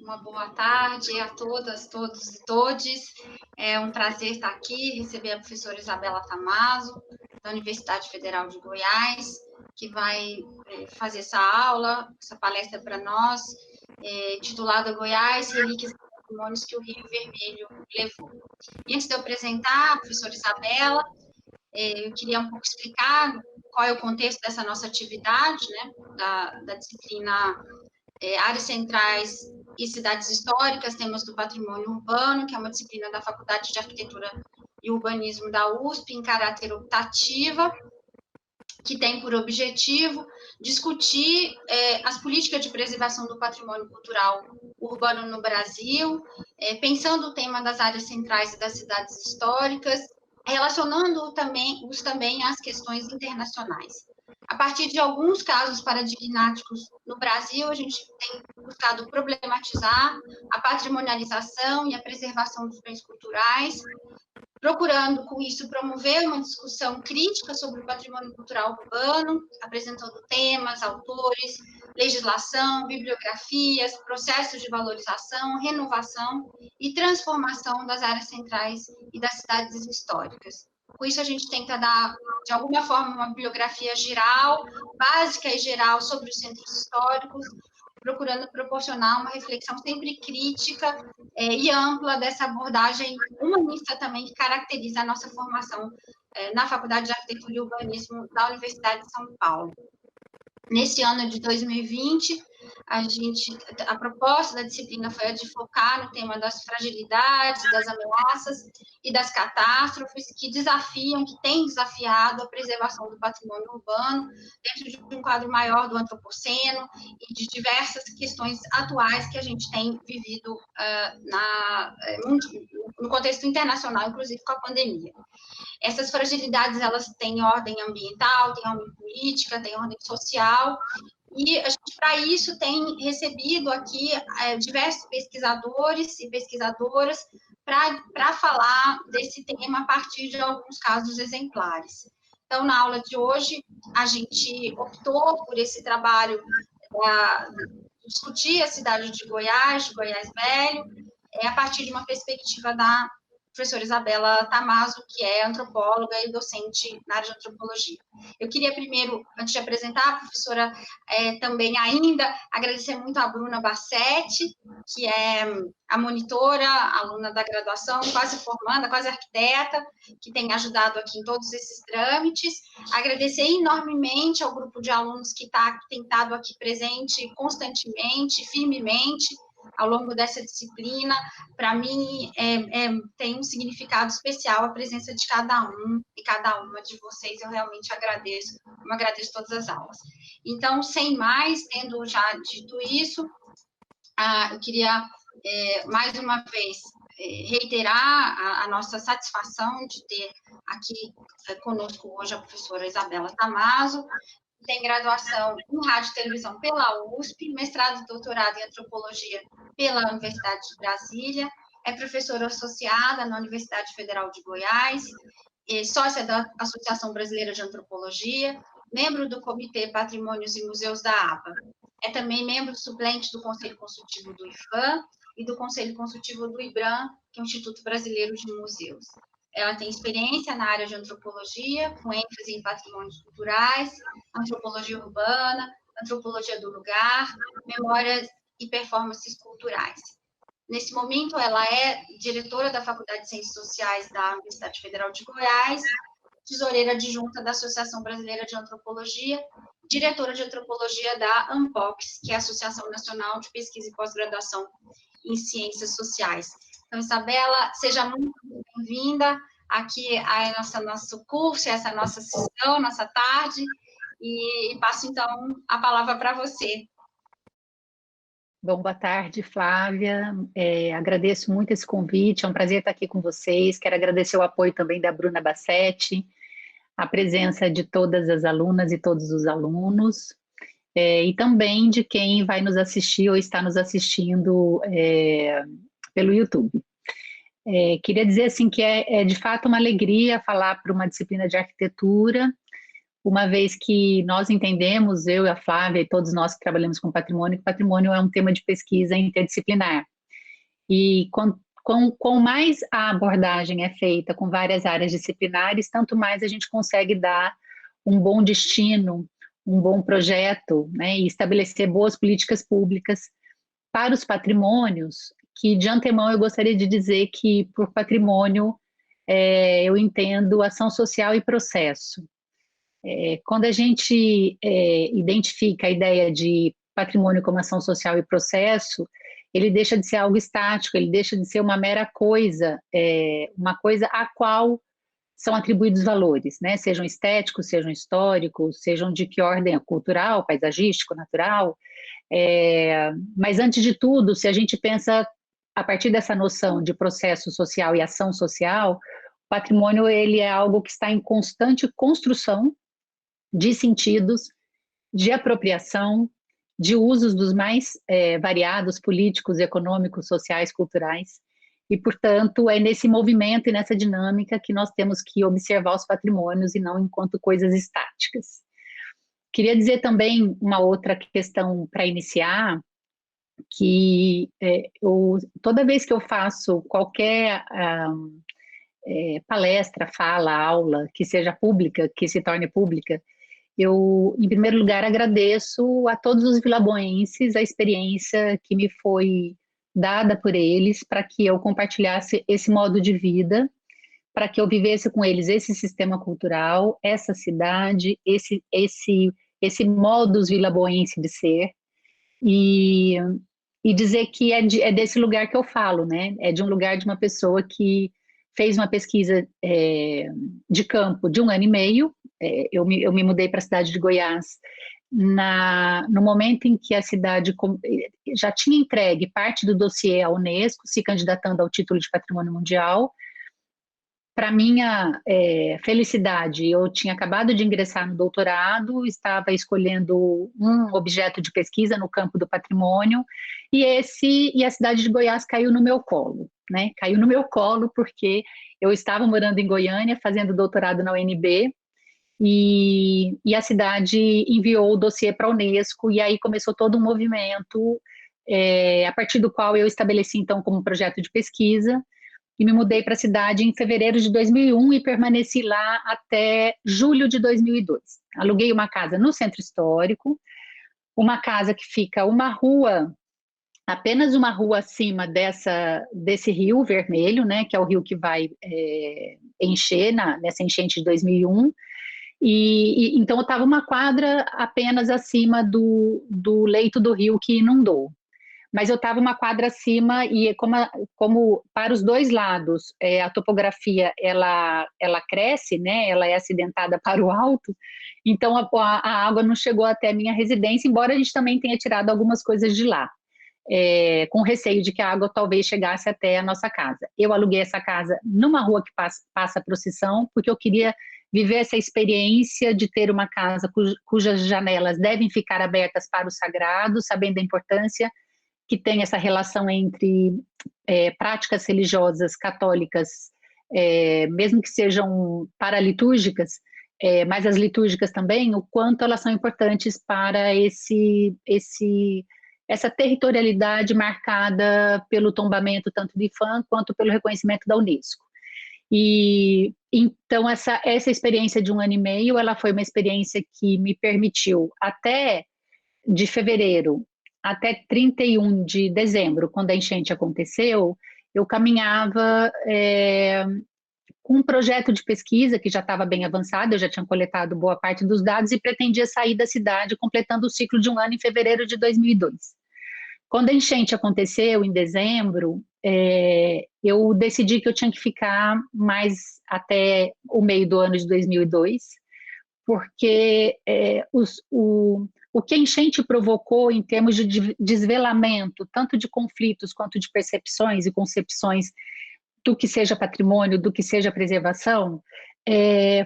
Uma boa tarde a todas, todos e todes. É um prazer estar aqui, receber a professora Isabela Tamaso, da Universidade Federal de Goiás, que vai fazer essa aula, essa palestra para nós, titulada Goiás, Relíquias e Patrimônios que o Rio Vermelho levou. E antes de eu apresentar a professora Isabela, eu queria um pouco explicar qual é o contexto dessa nossa atividade, né, da disciplina Áreas Centrais e Cidades Históricas, Temas do Patrimônio Urbano, que é uma disciplina da Faculdade de Arquitetura e Urbanismo da USP, em caráter optativa, que tem por objetivo discutir as políticas de preservação do patrimônio cultural urbano no Brasil, pensando o tema das áreas centrais e das cidades históricas, relacionando também às questões internacionais. A partir de alguns casos paradigmáticos no Brasil, a gente tem buscado problematizar a patrimonialização e a preservação dos bens culturais, procurando, com isso, promover uma discussão crítica sobre o patrimônio cultural urbano, apresentando temas, autores, legislação, bibliografias, processos de valorização, renovação e transformação das áreas centrais e das cidades históricas. Com isso, a gente tenta dar, de alguma forma, uma bibliografia geral, básica e geral sobre os centros históricos, procurando proporcionar uma reflexão sempre crítica e ampla dessa abordagem humanista também que caracteriza a nossa formação na Faculdade de Arquitetura e Urbanismo da Universidade de São Paulo. Nesse ano de 2020, a proposta da disciplina foi a de focar no tema das fragilidades, das ameaças e das catástrofes que têm desafiado a preservação do patrimônio urbano dentro de um quadro maior do antropoceno e de diversas questões atuais que a gente tem vivido no contexto internacional, inclusive com a pandemia. Essas fragilidades, elas têm ordem ambiental, têm ordem política, têm ordem social, e a gente, para isso, tem recebido aqui diversos pesquisadores e pesquisadoras para falar desse tema a partir de alguns casos exemplares. Então, na aula de hoje, a gente optou por esse trabalho de discutir a cidade de Goiás Velho, a partir de uma perspectiva da professora Isabela Tamaso, que é antropóloga e docente na área de antropologia. Eu queria primeiro, antes de apresentar a professora, também ainda agradecer muito a Bruna Bassetti, que é a monitora, aluna da graduação, quase formanda, quase arquiteta, que tem ajudado aqui em todos esses trâmites. Agradecer enormemente ao grupo de alunos que tem estado aqui presente constantemente, firmemente, ao longo dessa disciplina. Para mim, tem um significado especial a presença de cada um e cada uma de vocês. Eu realmente agradeço todas as aulas. Então, sem mais, tendo já dito isso, eu queria, mais uma vez, reiterar a nossa satisfação de ter aqui conosco hoje a professora Isabela Tamaso, tem graduação em Rádio e Televisão pela USP, mestrado e doutorado em Antropologia pela Universidade de Brasília, é professora associada na Universidade Federal de Goiás, sócia da Associação Brasileira de Antropologia, membro do Comitê Patrimônios e Museus da ABA. É também membro suplente do Conselho Consultivo do IFAM e do Conselho Consultivo do IBRAM, que é o Instituto Brasileiro de Museus. Ela tem experiência na área de antropologia, com ênfase em patrimônios culturais, antropologia urbana, antropologia do lugar, memórias e performances culturais. Nesse momento, ela é diretora da Faculdade de Ciências Sociais da Universidade Federal de Goiás, tesoureira adjunta da Associação Brasileira de Antropologia, diretora de antropologia da ANPOX, que é a Associação Nacional de Pesquisa e Pós-Graduação em Ciências Sociais. Então, Isabela, seja muito bem-vinda aqui a nosso curso, essa nossa sessão, nossa tarde, e passo, então, a palavra para você. Bom, boa tarde, Flávia. Agradeço muito esse convite, é um prazer estar aqui com vocês. Quero agradecer o apoio também da Bruna Bassetti, a presença de todas as alunas e todos os alunos, e também de quem vai nos assistir ou está nos assistindo pelo YouTube. Queria dizer assim que é de fato uma alegria falar para uma disciplina de arquitetura, uma vez que nós entendemos, eu e a Flávia e todos nós que trabalhamos com patrimônio, que patrimônio é um tema de pesquisa interdisciplinar. E com mais a abordagem é feita com várias áreas disciplinares, tanto mais a gente consegue dar um bom destino, um bom projeto, né, e estabelecer boas políticas públicas para os patrimônios, que de antemão eu gostaria de dizer que por patrimônio eu entendo ação social e processo. Quando a gente identifica a ideia de patrimônio como ação social e processo, ele deixa de ser algo estático, ele deixa de ser uma mera coisa, uma coisa a qual são atribuídos valores, né? Sejam estéticos, sejam históricos, sejam de que ordem, cultural, paisagístico, natural. Mas antes de tudo, se a gente pensa a partir dessa noção de processo social e ação social, o patrimônio ele é algo que está em constante construção de sentidos, de apropriação, de usos dos mais variados, políticos, econômicos, sociais, culturais, e, portanto, é nesse movimento e nessa dinâmica que nós temos que observar os patrimônios e não enquanto coisas estáticas. Queria dizer também uma outra questão para iniciar, que toda vez que eu faço qualquer palestra, fala, aula, que seja pública, que se torne pública, eu, em primeiro lugar, agradeço a todos os vilaboenses a experiência que me foi dada por eles para que eu compartilhasse esse modo de vida, para que eu vivesse com eles esse sistema cultural, essa cidade, esse modus vilaboense de ser, e dizer que é desse lugar que eu falo, né? É de um lugar de uma pessoa que fez uma pesquisa de campo de 1 ano e meio. Eu me mudei para a cidade de Goiás no momento em que a cidade já tinha entregue parte do dossiê à Unesco, se candidatando ao título de Patrimônio Mundial. Para minha felicidade, eu tinha acabado de ingressar no doutorado, estava escolhendo um objeto de pesquisa no campo do patrimônio, e a cidade de Goiás caiu no meu colo, né? Caiu no meu colo porque eu estava morando em Goiânia, fazendo doutorado na UNB, e a cidade enviou o dossiê para a Unesco, e aí começou todo um movimento, a partir do qual eu estabeleci, então, como projeto de pesquisa, e me mudei para a cidade em fevereiro de 2001 e permaneci lá até julho de 2002. Aluguei uma casa no centro histórico, uma casa que fica apenas uma rua acima desse rio vermelho, né, que é o rio que vai encher nessa enchente de 2001, então eu estava uma quadra apenas acima do leito do rio que inundou. Mas eu estava uma quadra acima e como para os dois lados a topografia ela cresce, né? Ela é acidentada para o alto, então a água não chegou até a minha residência, embora a gente também tenha tirado algumas coisas de lá, com receio de que a água talvez chegasse até a nossa casa. Eu aluguei essa casa numa rua que passa a procissão, porque eu queria viver essa experiência de ter uma casa cujas janelas devem ficar abertas para o sagrado, sabendo a importância que tem essa relação entre práticas religiosas católicas, mesmo que sejam paralitúrgicas, mas as litúrgicas também, o quanto elas são importantes para essa territorialidade marcada pelo tombamento tanto do IPHAN quanto pelo reconhecimento da Unesco. E então essa experiência de 1 ano e meio, ela foi uma experiência que me permitiu de fevereiro até 31 de dezembro, quando a enchente aconteceu, eu caminhava com um projeto de pesquisa que já estava bem avançado, eu já tinha coletado boa parte dos dados e pretendia sair da cidade, completando o ciclo de 1 ano em fevereiro de 2002. Quando a enchente aconteceu, em dezembro, eu decidi que eu tinha que ficar mais até o meio do ano de 2002, porque o que a enchente provocou em termos de desvelamento, tanto de conflitos quanto de percepções e concepções do que seja patrimônio, do que seja preservação,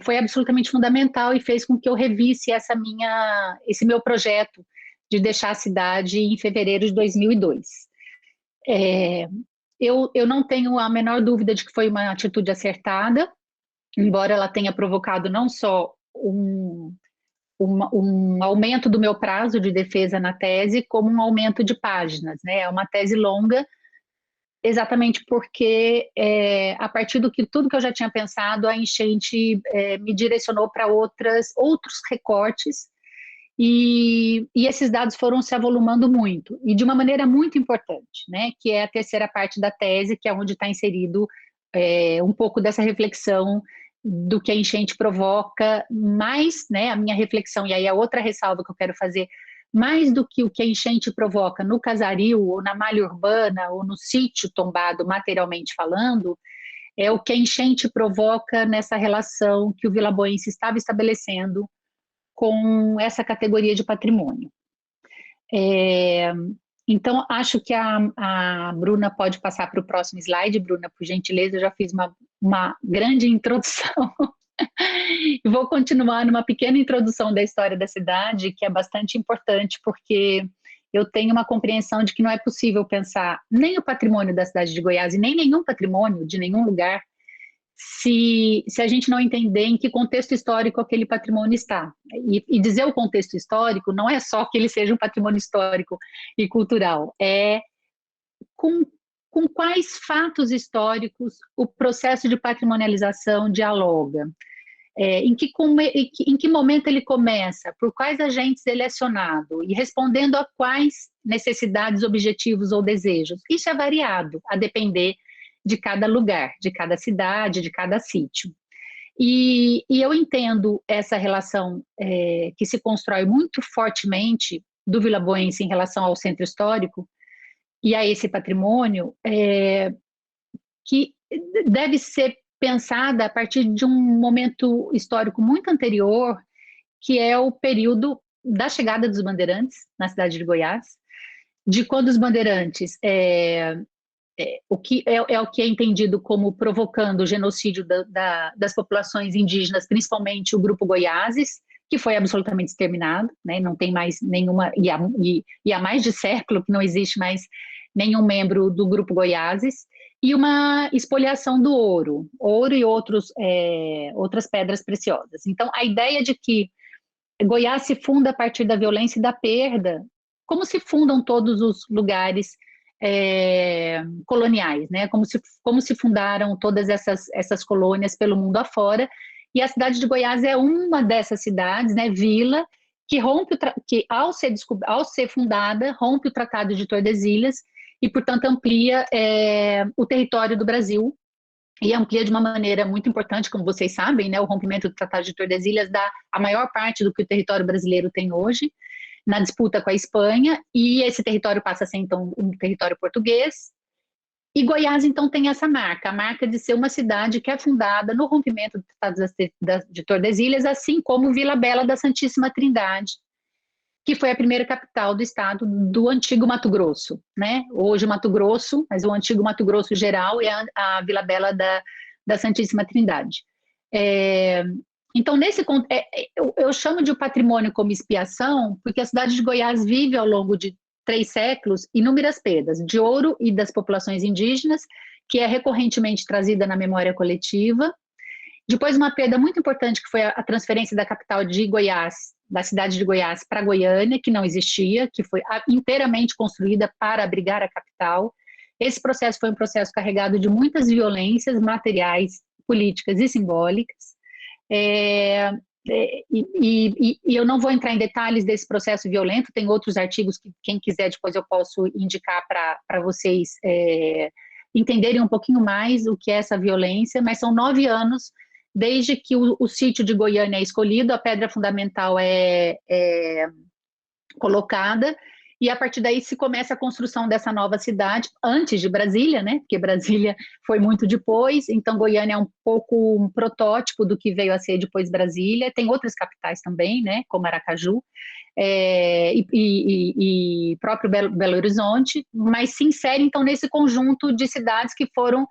foi absolutamente fundamental e fez com que eu revisse esse meu projeto de deixar a cidade em fevereiro de 2002. Eu não tenho a menor dúvida de que foi uma atitude acertada, embora ela tenha provocado não só um aumento do meu prazo de defesa na tese como um aumento de páginas, né? É uma tese longa, exatamente porque a partir tudo que eu já tinha pensado, a enchente me direcionou para outros recortes, e esses dados foram se avolumando muito, e de uma maneira muito importante, né? Que é a terceira parte da tese, que é onde está inserido um pouco dessa reflexão do que a enchente provoca, mais, né, a minha reflexão, e aí a outra ressalva que eu quero fazer, mais do que o que a enchente provoca no casario, ou na malha urbana, ou no sítio tombado, materialmente falando, é o que a enchente provoca nessa relação que o vilaboense estava estabelecendo com essa categoria de patrimônio. Então, acho que a Bruna pode passar para o próximo slide. Bruna, por gentileza, eu já fiz uma grande introdução. Vou continuar numa pequena introdução da história da cidade, que é bastante importante, porque eu tenho uma compreensão de que não é possível pensar nem o patrimônio da cidade de Goiás e nem nenhum patrimônio de nenhum lugar se a gente não entender em que contexto histórico aquele patrimônio está. E dizer o contexto histórico não é só que ele seja um patrimônio histórico e cultural, é com quais fatos históricos o processo de patrimonialização dialoga. Em que momento ele começa, por quais agentes ele é acionado, e respondendo a quais necessidades, objetivos ou desejos. Isso é variado, a depender de cada lugar, de cada cidade, de cada sítio. E eu entendo essa relação que se constrói muito fortemente do vilaboense em relação ao centro histórico e a esse patrimônio, que deve ser pensada a partir de um momento histórico muito anterior, que é o período da chegada dos bandeirantes na cidade de Goiás, de quando os bandeirantes, o que é entendido como provocando o genocídio das populações indígenas, principalmente o grupo Goiáses, que foi absolutamente exterminado, né? Não tem mais nenhuma, e há mais de século que não existe mais nenhum membro do grupo Goiáses, e uma expoliação do ouro e outras pedras preciosas. Então, a ideia de que Goiás se funda a partir da violência e da perda, como se fundam todos os lugares coloniais, né? Como se fundaram todas essas colônias pelo mundo afora, e a cidade de Goiás é uma dessas cidades, né, vila, que ao ser fundada, rompe o Tratado de Tordesilhas, e, portanto, amplia o território do Brasil, e amplia de uma maneira muito importante, como vocês sabem, né, o rompimento do Tratado de Tordesilhas dá a maior parte do que o território brasileiro tem hoje, na disputa com a Espanha, e esse território passa a ser, então, um território português, e Goiás, então, tem essa marca, a marca de ser uma cidade que é fundada no rompimento do Tratado de Tordesilhas, assim como Vila Bela da Santíssima Trindade, que foi a primeira capital do estado do antigo Mato Grosso, né? Hoje Mato Grosso, mas o antigo Mato Grosso geral é a Vila Bela da Santíssima Trindade. Então, eu chamo de patrimônio como expiação, porque a cidade de Goiás vive ao longo de 3 séculos inúmeras perdas de ouro e das populações indígenas, que é recorrentemente trazida na memória coletiva. Depois, uma perda muito importante, que foi a transferência da capital de Goiás, da cidade de Goiás para Goiânia, que não existia, que foi inteiramente construída para abrigar a capital. Esse processo foi um processo carregado de muitas violências materiais, políticas e simbólicas. E eu não vou entrar em detalhes desse processo violento, tem outros artigos que, quem quiser, depois eu posso indicar para vocês entenderem um pouquinho mais o que é essa violência, mas são 9 anos desde que o sítio de Goiânia é escolhido, a pedra fundamental é colocada, e a partir daí se começa a construção dessa nova cidade, antes de Brasília, né? Porque Brasília foi muito depois, então Goiânia é um pouco um protótipo do que veio a ser depois Brasília. Tem outras capitais também, né? Como Aracaju, e próprio Belo Horizonte, mas se insere então nesse conjunto de cidades que foram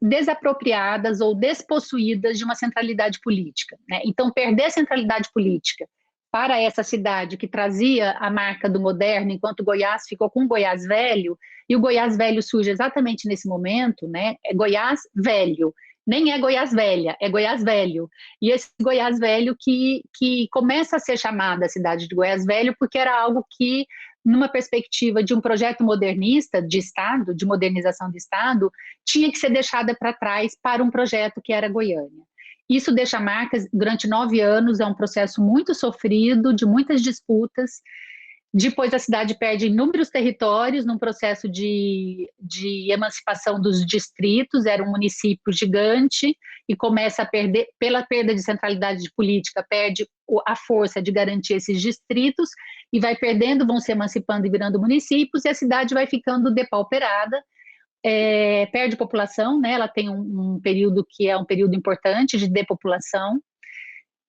desapropriadas ou despossuídas de uma centralidade política, né? Então, perder a centralidade política para essa cidade que trazia a marca do moderno, enquanto Goiás ficou com o Goiás velho, e o Goiás velho surge exatamente nesse momento, né? É Goiás velho, nem é Goiás Velha, é Goiás Velho. E esse Goiás Velho que começa a ser chamada a cidade de Goiás Velho porque era algo que, numa perspectiva de um projeto modernista de Estado, de modernização do Estado, tinha que ser deixada para trás para um projeto que era Goiânia. Isso deixa marcas durante 9 anos, é um processo muito sofrido, de muitas disputas. Depois a cidade perde inúmeros territórios num processo de emancipação dos distritos, era um município gigante e começa a perder, pela perda de centralidade de política, perde a força de garantir esses distritos e vai perdendo, vão se emancipando e virando municípios, e a cidade vai ficando depauperada, perde população, né? Ela tem um período que é um período importante de depopulação.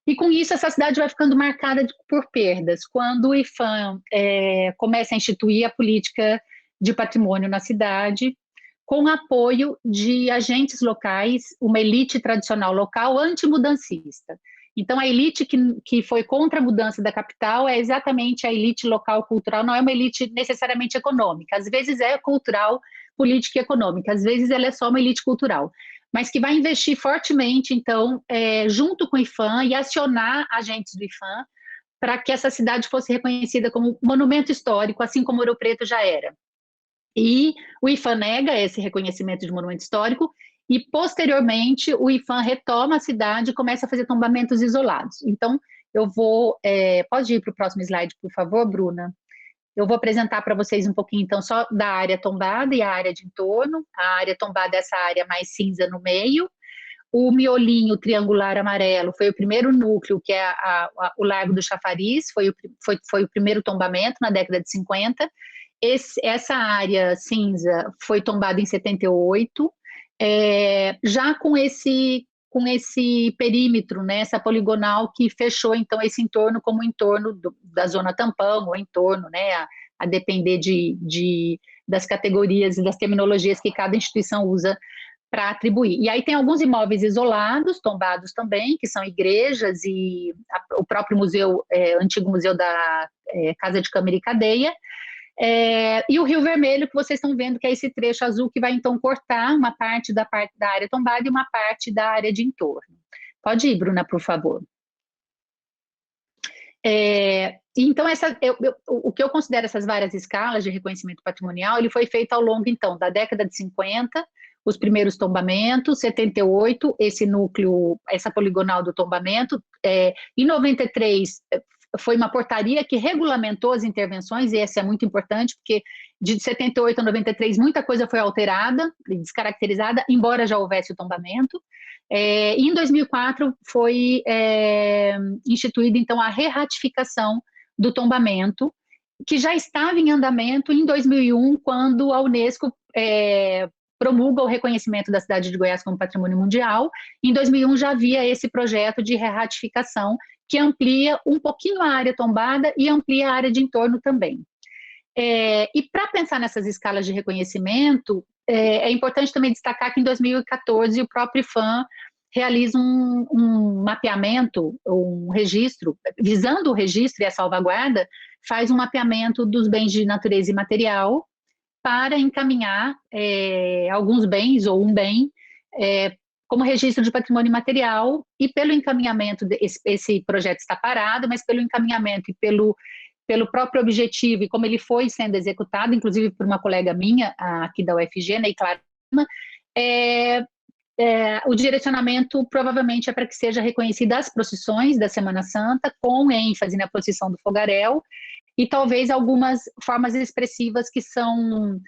E com isso, essa cidade vai ficando marcada por perdas. Quando o IPHAN começa a instituir a política de patrimônio na cidade, com apoio de agentes locais, uma elite tradicional local antimudancista. Então, a elite que foi contra a mudança da capital é exatamente a elite local cultural, não é uma elite necessariamente econômica. Às vezes é cultural, política e econômica, às vezes ela é só uma elite cultural, mas que vai investir fortemente, então, junto com o IPHAN e acionar agentes do IPHAN para que essa cidade fosse reconhecida como monumento histórico, assim como Ouro Preto já era. E o IPHAN nega esse reconhecimento de monumento histórico e, posteriormente, o IPHAN retoma a cidade e começa a fazer tombamentos isolados. Então, eu vou... pode ir para o próximo slide, por favor, Bruna? Eu vou apresentar para vocês um pouquinho, então, só da área tombada e a área de entorno. A área tombada é essa área mais cinza no meio. O miolinho triangular amarelo foi o primeiro núcleo, que é o Largo do Chafariz, foi o primeiro tombamento na década de 50. Essa área cinza foi tombada em 78, já com esse perímetro, né, essa poligonal que fechou, então, esse entorno como entorno da zona tampão, ou entorno, né, a depender das categorias e das terminologias que cada instituição usa para atribuir. E aí tem alguns imóveis isolados, tombados também, que são igrejas e o próprio museu, antigo museu da Casa de Câmara e Cadeia, e o Rio Vermelho, que vocês estão vendo, que é esse trecho azul que vai, então, cortar uma parte da área tombada e uma parte da área de entorno. Pode ir, Bruna, por favor. Então, o que eu considero essas várias escalas de reconhecimento patrimonial, ele foi feito ao longo, então, da década de 50, os primeiros tombamentos, 78, esse núcleo, essa poligonal do tombamento, em 93, foi uma portaria que regulamentou as intervenções, e essa é muito importante, porque de 78 a 93 muita coisa foi alterada, descaracterizada, embora já houvesse o tombamento. Em 2004 foi instituída, então, a reratificação do tombamento, que já estava em andamento em 2001, quando a Unesco promulga o reconhecimento da cidade de Goiás como patrimônio mundial. Em 2001 já havia esse projeto de reratificação, que amplia um pouquinho a área tombada e amplia a área de entorno também. E para pensar nessas escalas de reconhecimento, é importante também destacar que em 2014 o próprio IPHAN realiza um mapeamento, um registro, visando o registro e a salvaguarda, faz um mapeamento dos bens de natureza imaterial para encaminhar alguns bens ou um bem como registro de patrimônio imaterial, e pelo encaminhamento, esse projeto está parado, mas pelo encaminhamento e pelo próprio objetivo, e como ele foi sendo executado, inclusive por uma colega minha, aqui da UFG, Ney Clara, o direcionamento provavelmente é para que seja reconhecida as procissões da Semana Santa, com ênfase na procissão do fogaréu, e talvez algumas formas expressivas que são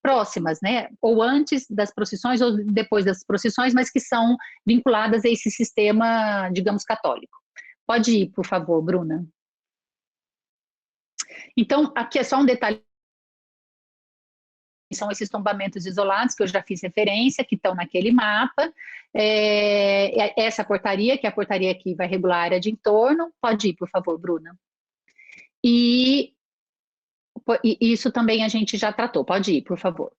próximas, né, ou antes das procissões ou depois das procissões, mas que são vinculadas a esse sistema, digamos, católico. Pode ir, por favor, Bruna. Então, aqui é só um detalhe, são esses tombamentos isolados que eu já fiz referência, que estão naquele mapa, essa portaria, que é a portaria que vai regular a área de entorno. Pode ir, por favor, Bruna. E isso também a gente já tratou. Pode ir, por favor.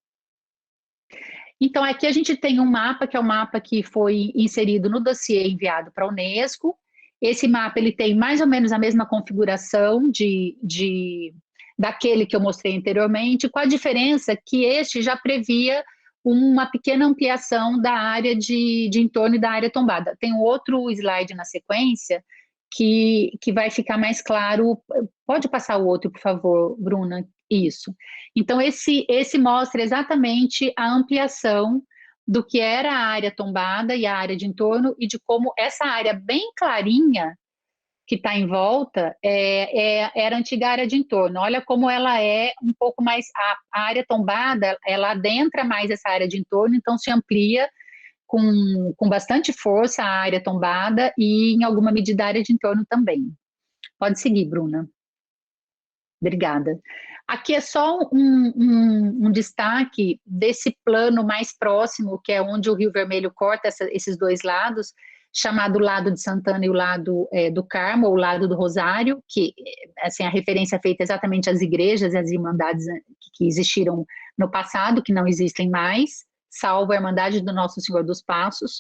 Então, aqui a gente tem um mapa, que é o mapa que foi inserido no dossiê enviado para a Unesco. Esse mapa, ele tem mais ou menos a mesma configuração daquele que eu mostrei anteriormente, com a diferença que este já previa uma pequena ampliação da área de entorno e da área tombada. Tem um outro slide na sequência que vai ficar mais claro. Pode passar o outro, por favor, Bruna? Isso. Então, esse mostra exatamente a ampliação do que era a área tombada e a área de entorno, e de como essa área bem clarinha que está em volta era a antiga área de entorno. Olha como ela é um pouco mais... A área tombada, ela adentra mais essa área de entorno, então se amplia com bastante força a área tombada e, em alguma medida, a área de entorno também. Pode seguir, Bruna. Obrigada. Aqui é só um destaque desse plano mais próximo, que é onde o Rio Vermelho corta esses dois lados, chamado lado de Santana e o lado do Carmo, ou o lado do Rosário, que assim, a referência é feita exatamente às igrejas e às irmandades que existiram no passado, que não existem mais, salvo a Irmandade do Nosso Senhor dos Passos.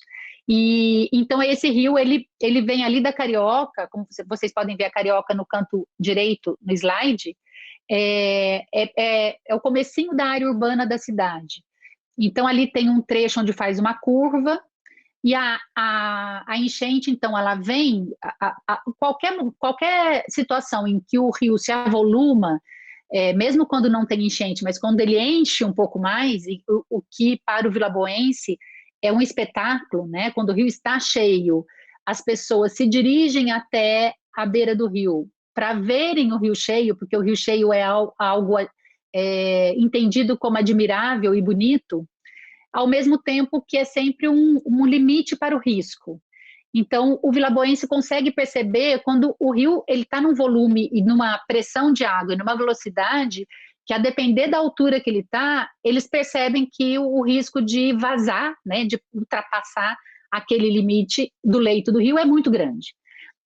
E então esse rio, ele vem ali da Carioca, como vocês podem ver a Carioca no canto direito no slide, é o comecinho da área urbana da cidade. Então ali tem um trecho onde faz uma curva, e a enchente, então, ela vem, qualquer situação em que o rio se avoluma, mesmo quando não tem enchente, mas quando ele enche um pouco mais, e o que para o vilaboense é um espetáculo, né? Quando o rio está cheio, as pessoas se dirigem até a beira do rio para verem o rio cheio, porque o rio cheio é algo entendido como admirável e bonito, ao mesmo tempo que é sempre um limite para o risco. Então, o vilaboense consegue perceber quando o rio está num volume e numa pressão de água e numa velocidade que, a depender da altura que ele está, eles percebem que o risco de vazar, né, de ultrapassar aquele limite do leito do rio é muito grande.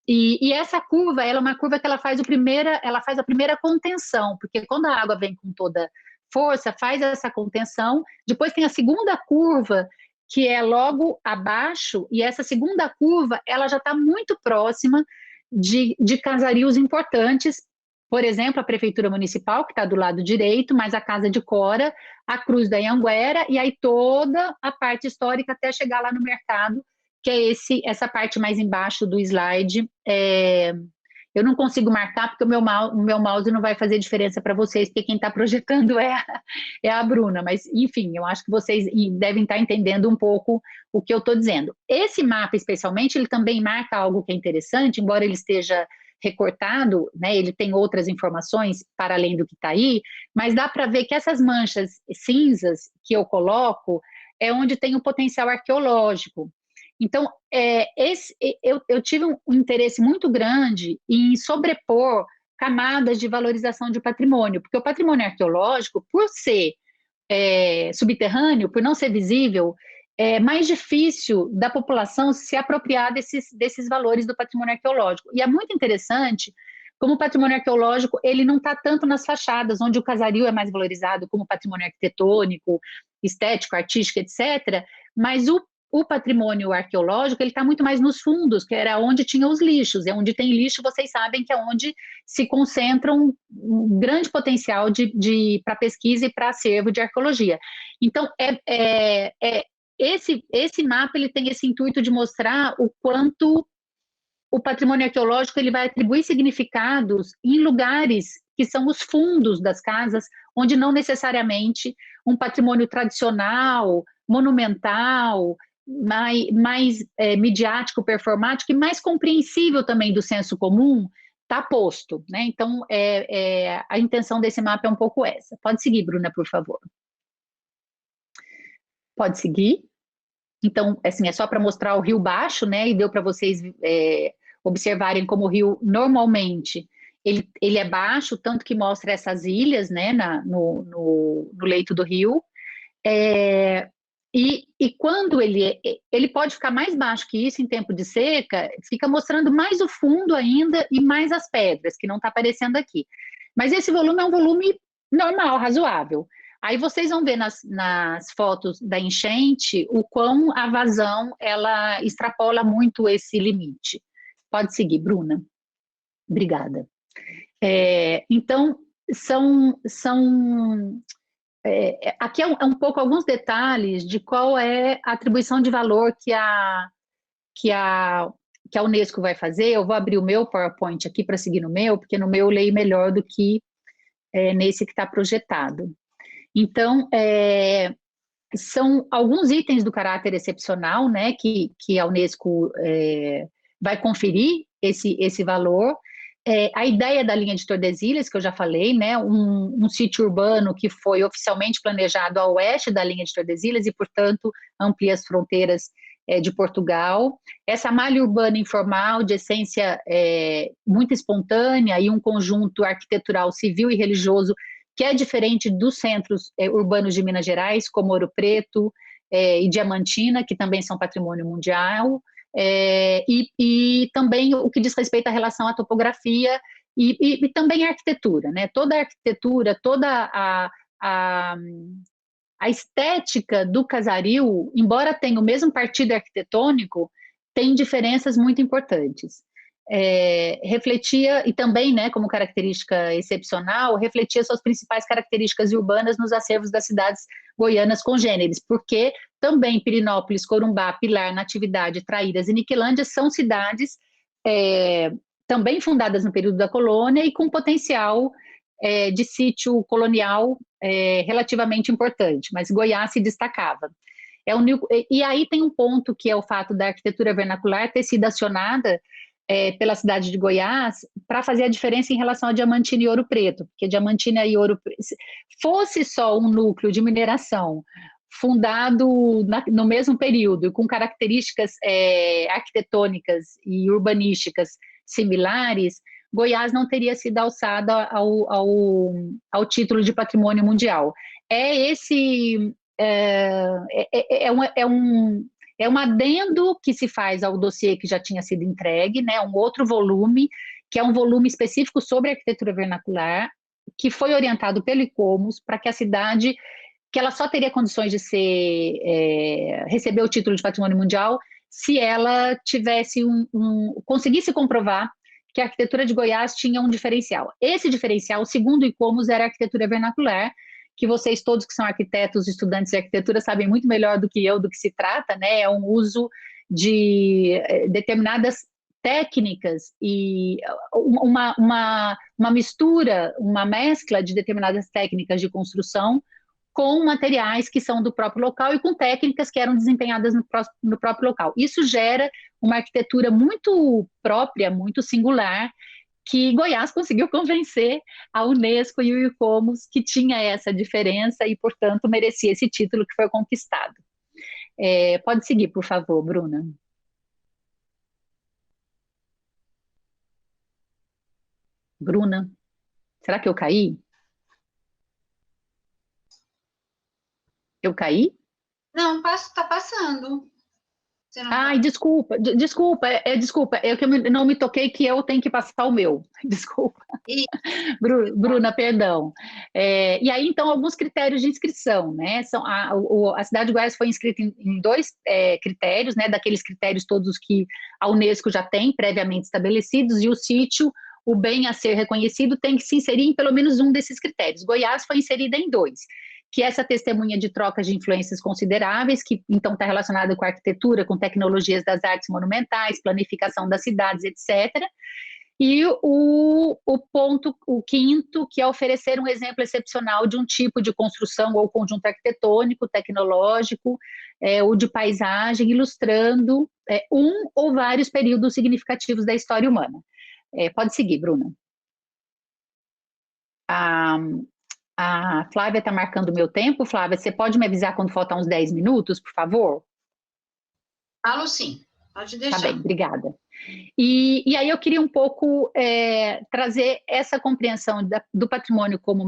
E essa curva, ela é uma curva que ela faz a primeira contenção, porque quando a água vem com toda força, faz essa contenção, depois tem a segunda curva, que é logo abaixo, e essa segunda curva, ela já está muito próxima de casarios importantes, por exemplo, a Prefeitura Municipal, que está do lado direito, mais a Casa de Cora, a Cruz da Anhanguera, e aí toda a parte histórica até chegar lá no mercado, que é essa parte mais embaixo do slide. Eu não consigo marcar porque o meu mouse não vai fazer diferença para vocês, porque quem está projetando é a Bruna, mas enfim, eu acho que vocês devem estar entendendo um pouco o que eu estou dizendo. Esse mapa, especialmente, ele também marca algo que é interessante, embora ele esteja recortado, né, ele tem outras informações para além do que está aí, mas dá para ver que essas manchas cinzas que eu coloco é onde tem o potencial arqueológico. Então, eu tive um interesse muito grande em sobrepor camadas de valorização de patrimônio, porque o patrimônio arqueológico, por ser subterrâneo, por não ser visível, é mais difícil da população se apropriar desses valores do patrimônio arqueológico. E é muito interessante como o patrimônio arqueológico, ele não está tanto nas fachadas, onde o casario é mais valorizado como patrimônio arquitetônico, estético, artístico, etc., mas o patrimônio arqueológico, ele está muito mais nos fundos, que era onde tinha os lixos. E onde tem lixo, vocês sabem que é onde se concentra um grande potencial para pesquisa e para acervo de arqueologia. Então, esse mapa, ele tem esse intuito de mostrar o quanto o patrimônio arqueológico, ele vai atribuir significados em lugares que são os fundos das casas, onde não necessariamente um patrimônio tradicional, monumental, mais midiático, performático e mais compreensível também do senso comum, está posto, né? Então, a intenção desse mapa é um pouco essa. Pode seguir, Bruna, por favor. Pode seguir. Então, assim, é só para mostrar o rio baixo, né? E deu para vocês observarem como o rio, normalmente, ele é baixo, tanto que mostra essas ilhas, né? No leito do rio. E quando ele pode ficar mais baixo que isso em tempo de seca, fica mostrando mais o fundo ainda e mais as pedras, que não está aparecendo aqui. Mas esse volume é um volume normal, razoável. Aí vocês vão ver nas fotos da enchente o quão a vazão ela extrapola muito esse limite. Pode seguir, Bruna. Obrigada. Então, são aqui é um pouco alguns detalhes de qual é a atribuição de valor que a, que a Unesco vai fazer. Eu vou abrir o meu PowerPoint aqui para seguir no meu, porque no meu eu leio melhor do que nesse que está projetado. Então, são alguns itens do caráter excepcional, né, que a Unesco vai conferir esse valor. A ideia da linha de Tordesilhas, que eu já falei, né, um sítio urbano que foi oficialmente planejado a oeste da linha de Tordesilhas e, portanto, amplia as fronteiras de Portugal. Essa malha urbana informal, de essência muito espontânea, e um conjunto arquitetural civil e religioso que é diferente dos centros urbanos de Minas Gerais, como Ouro Preto e Diamantina, que também são patrimônio mundial, e também o que diz respeito à relação à topografia e também à arquitetura, né? Toda a arquitetura, toda a estética do Casaril, embora tenha o mesmo partido arquitetônico, tem diferenças muito importantes. Refletia, e também, né, como característica excepcional, refletia suas principais características urbanas nos acervos das cidades goianas congêneres, porque também Pirinópolis, Corumbá, Pilar, Natividade, Traíras e Niquelândia são cidades também fundadas no período da colônia e com potencial de sítio colonial relativamente importante, mas Goiás se destacava. E aí tem um ponto que é o fato da arquitetura vernacular ter sido acionada pela cidade de Goiás para fazer a diferença em relação a Diamantina e Ouro Preto, porque Diamantina e Ouro Preto, fosse só um núcleo de mineração fundado no mesmo período e com características arquitetônicas e urbanísticas similares, Goiás não teria sido alçada ao título de patrimônio mundial. É um adendo que se faz ao dossiê que já tinha sido entregue, né, um outro volume, que é um volume específico sobre arquitetura vernacular, que foi orientado pelo ICOMOS para que a cidade, que ela só teria condições de receber o título de patrimônio mundial se ela tivesse conseguisse comprovar que a arquitetura de Goiás tinha um diferencial. Esse diferencial, segundo o ICOMOS, era a arquitetura vernacular, que vocês todos que são arquitetos, estudantes de arquitetura, sabem muito melhor do que eu do que se trata, né? É um uso de determinadas técnicas e uma mistura, uma mescla de determinadas técnicas de construção com materiais que são do próprio local e com técnicas que eram desempenhadas no próprio local. Isso gera uma arquitetura muito própria, muito singular, que Goiás conseguiu convencer a Unesco e o ICOMOS que tinha essa diferença e, portanto, merecia esse título que foi conquistado. Pode seguir, por favor, Bruna. Bruna, será que eu caí? Eu caí? Não, está passando. Ai, desculpa, desculpa, é que eu não me toquei que eu tenho que passar o meu, desculpa. Bruna, perdão. E aí, então, alguns critérios de inscrição, né? A cidade de Goiás foi inscrita em dois critérios, né? Daqueles critérios todos que a Unesco já tem previamente estabelecidos, e o sítio, o bem a ser reconhecido, tem que se inserir em pelo menos um desses critérios. Goiás foi inserida em dois, que é essa testemunha de trocas de influências consideráveis, que então está relacionada com a arquitetura, com tecnologias das artes monumentais, planificação das cidades, etc. E o quinto, que é oferecer um exemplo excepcional de um tipo de construção ou conjunto arquitetônico, tecnológico, ou de paisagem, ilustrando um ou vários períodos significativos da história humana. Pode seguir, Bruna. A Flávia está marcando o meu tempo. Flávia, você pode me avisar quando faltar uns 10 minutos, por favor? Falo sim, pode deixar. Tá bem, obrigada. E aí eu queria um pouco trazer essa compreensão do patrimônio como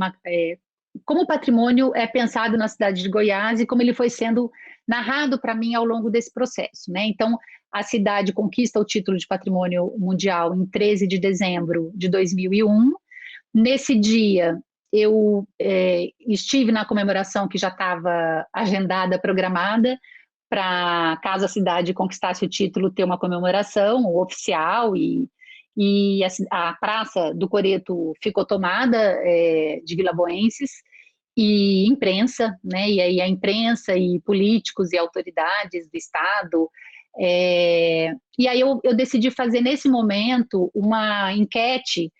o patrimônio é pensado na cidade de Goiás e como ele foi sendo narrado para mim ao longo desse processo, né? Então, a cidade conquista o título de patrimônio mundial em 13 de dezembro de 2001. Nesse dia, eu estive na comemoração que já estava agendada, programada, para, caso a cidade conquistasse o título, ter uma comemoração oficial, e a Praça do Coreto ficou tomada de vilaboenses, e imprensa, né? E aí a imprensa e políticos e autoridades do Estado. E aí eu decidi fazer nesse momento uma enquete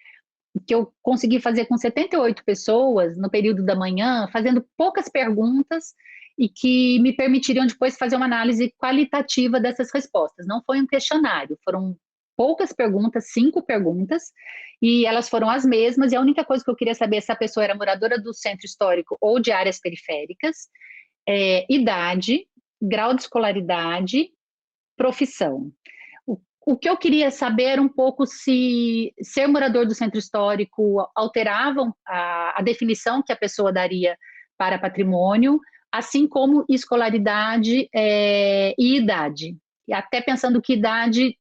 que eu consegui fazer com 78 pessoas no período da manhã, fazendo poucas perguntas e que me permitiriam depois fazer uma análise qualitativa dessas respostas. Não foi um questionário, foram poucas perguntas, 5 perguntas, e elas foram as mesmas, e a única coisa que eu queria saber é se a pessoa era moradora do centro histórico ou de áreas periféricas, idade, grau de escolaridade, profissão. O que eu queria saber era um pouco se ser morador do centro histórico alteravam a definição que a pessoa daria para patrimônio, assim como escolaridade e idade. E até pensando que idade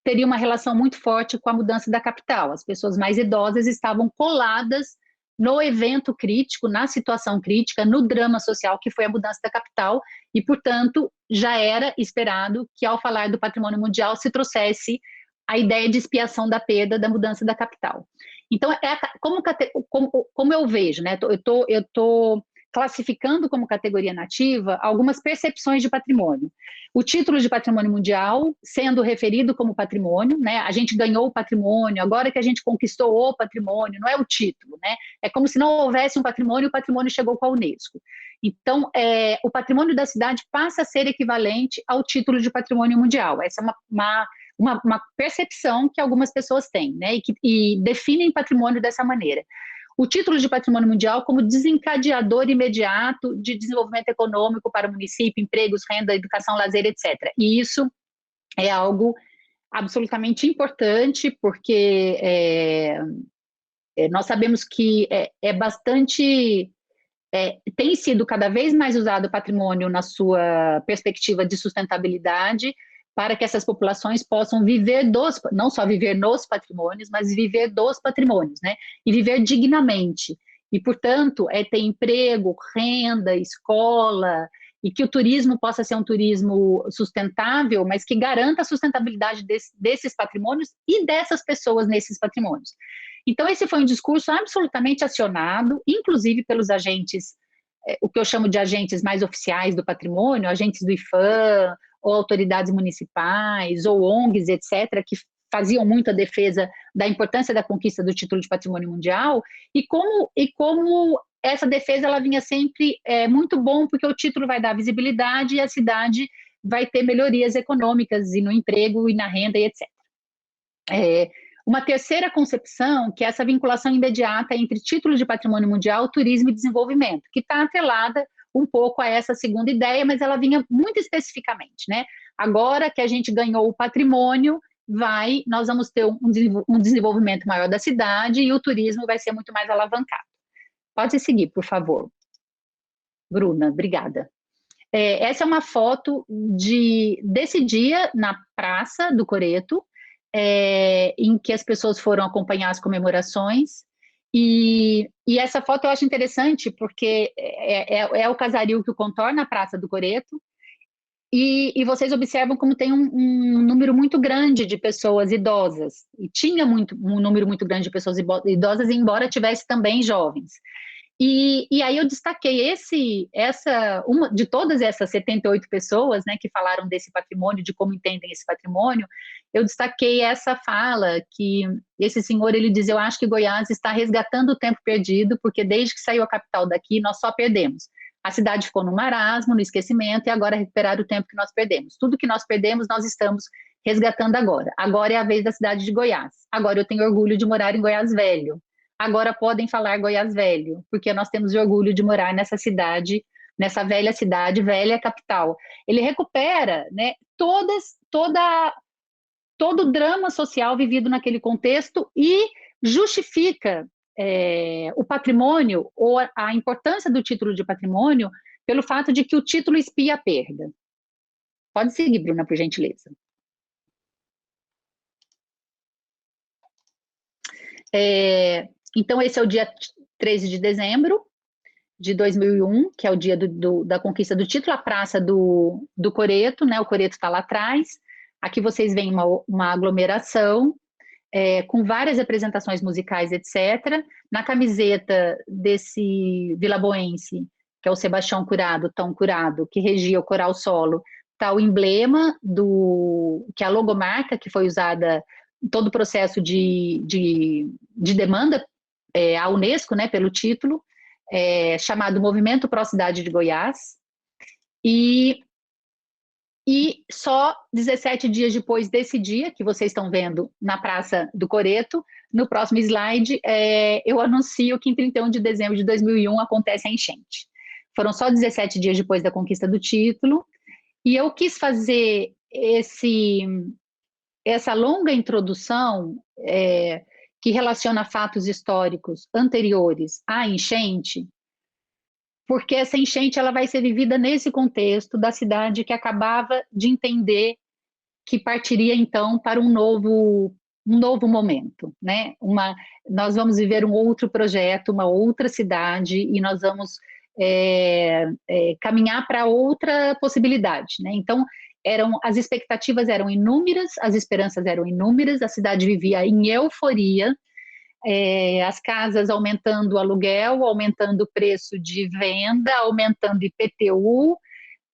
teria uma relação muito forte com a mudança da capital. As pessoas mais idosas estavam coladas no evento crítico, na situação crítica, no drama social que foi a mudança da capital, e, portanto, já era esperado que, ao falar do patrimônio mundial, se trouxesse a ideia de expiação da perda da mudança da capital. Então, como eu vejo, né? Eu estou classificando como categoria nativa algumas percepções de patrimônio. O título de patrimônio mundial sendo referido como patrimônio, né? A gente ganhou o patrimônio, agora que a gente conquistou o patrimônio, não é o título, né? É como se não houvesse um patrimônio e o patrimônio chegou com a Unesco. Então, o patrimônio da cidade passa a ser equivalente ao título de patrimônio mundial. Essa é uma percepção que algumas pessoas têm, né? E definem patrimônio dessa maneira. O título de patrimônio mundial como desencadeador imediato de desenvolvimento econômico para o município, empregos, renda, educação, lazer, etc. E isso é algo absolutamente importante, porque nós sabemos que tem sido cada vez mais usado o patrimônio na sua perspectiva de sustentabilidade, para que essas populações possam viver não só viver nos patrimônios, mas viver dos patrimônios, né? E viver dignamente. E, portanto, ter emprego, renda, escola, e que o turismo possa ser um turismo sustentável, mas que garanta a sustentabilidade desses patrimônios e dessas pessoas nesses patrimônios. Então, esse foi um discurso absolutamente acionado, inclusive pelos agentes, o que eu chamo de agentes mais oficiais do patrimônio, agentes do IPHAN, ou autoridades municipais, ou ONGs, etc., que faziam muito a defesa da importância da conquista do título de patrimônio mundial, e como essa defesa ela vinha sempre muito bom, porque o título vai dar visibilidade e a cidade vai ter melhorias econômicas e no emprego e na renda e etc. Uma terceira concepção, que é essa vinculação imediata entre título de patrimônio mundial, turismo e desenvolvimento, que está atrelada um pouco a essa segunda ideia, mas ela vinha muito especificamente, né? Agora que a gente ganhou o patrimônio, nós vamos ter um desenvolvimento maior da cidade e o turismo vai ser muito mais alavancado. Pode seguir, por favor. Bruna, obrigada. Essa é uma foto desse dia na Praça do Coreto, em que as pessoas foram acompanhar as comemorações, e essa foto eu acho interessante, porque é o casario que o contorna a Praça do Coreto, e vocês observam como tem um número muito grande de pessoas idosas, e tinha um número muito grande de pessoas idosas, embora tivesse também jovens. E aí eu destaquei uma de todas essas 78 pessoas, né, que falaram desse patrimônio, de como entendem esse patrimônio, eu destaquei essa fala que esse senhor, ele diz: eu acho que Goiás está resgatando o tempo perdido, porque desde que saiu a capital daqui, nós só perdemos. A cidade ficou no marasmo, no esquecimento, e agora recuperar o tempo que nós perdemos. Tudo que nós perdemos, nós estamos resgatando agora. Agora é a vez da cidade de Goiás. Agora eu tenho orgulho de morar em Goiás Velho. Agora podem falar Goiás Velho, porque nós temos orgulho de morar nessa cidade, nessa velha cidade, velha capital. Ele recupera, né, todo o drama social vivido naquele contexto e justifica o patrimônio, ou a importância do título de patrimônio, pelo fato de que o título expia a perda. Pode seguir, Bruna, por gentileza. Então, esse é o dia 13 de dezembro de 2001, que é o dia da conquista do título, a Praça do Coreto, né? O Coreto está lá atrás. Aqui vocês veem uma aglomeração. com várias apresentações musicais, etc. Na camiseta desse vilaboense, que é o Sebastião Curado, Tão Curado, que regia o coral solo, está o emblema, que é a logomarca, que foi usada em todo o processo de demanda à Unesco, né, pelo título, chamado Movimento Pró Cidade de Goiás. E só 17 dias depois desse dia, que vocês estão vendo na Praça do Coreto, no próximo slide, eu anuncio que em 31 de dezembro de 2001 acontece a enchente. Foram só 17 dias depois da conquista do título, e eu quis fazer essa longa introdução que relaciona fatos históricos anteriores à enchente, porque essa enchente ela vai ser vivida nesse contexto da cidade que acabava de entender que partiria então para um novo momento, né? Nós vamos viver um outro projeto, uma outra cidade, e nós vamos caminhar para outra possibilidade, né? Então, as expectativas eram inúmeras, as esperanças eram inúmeras, a cidade vivia em euforia, as casas aumentando o aluguel, aumentando o preço de venda, aumentando IPTU,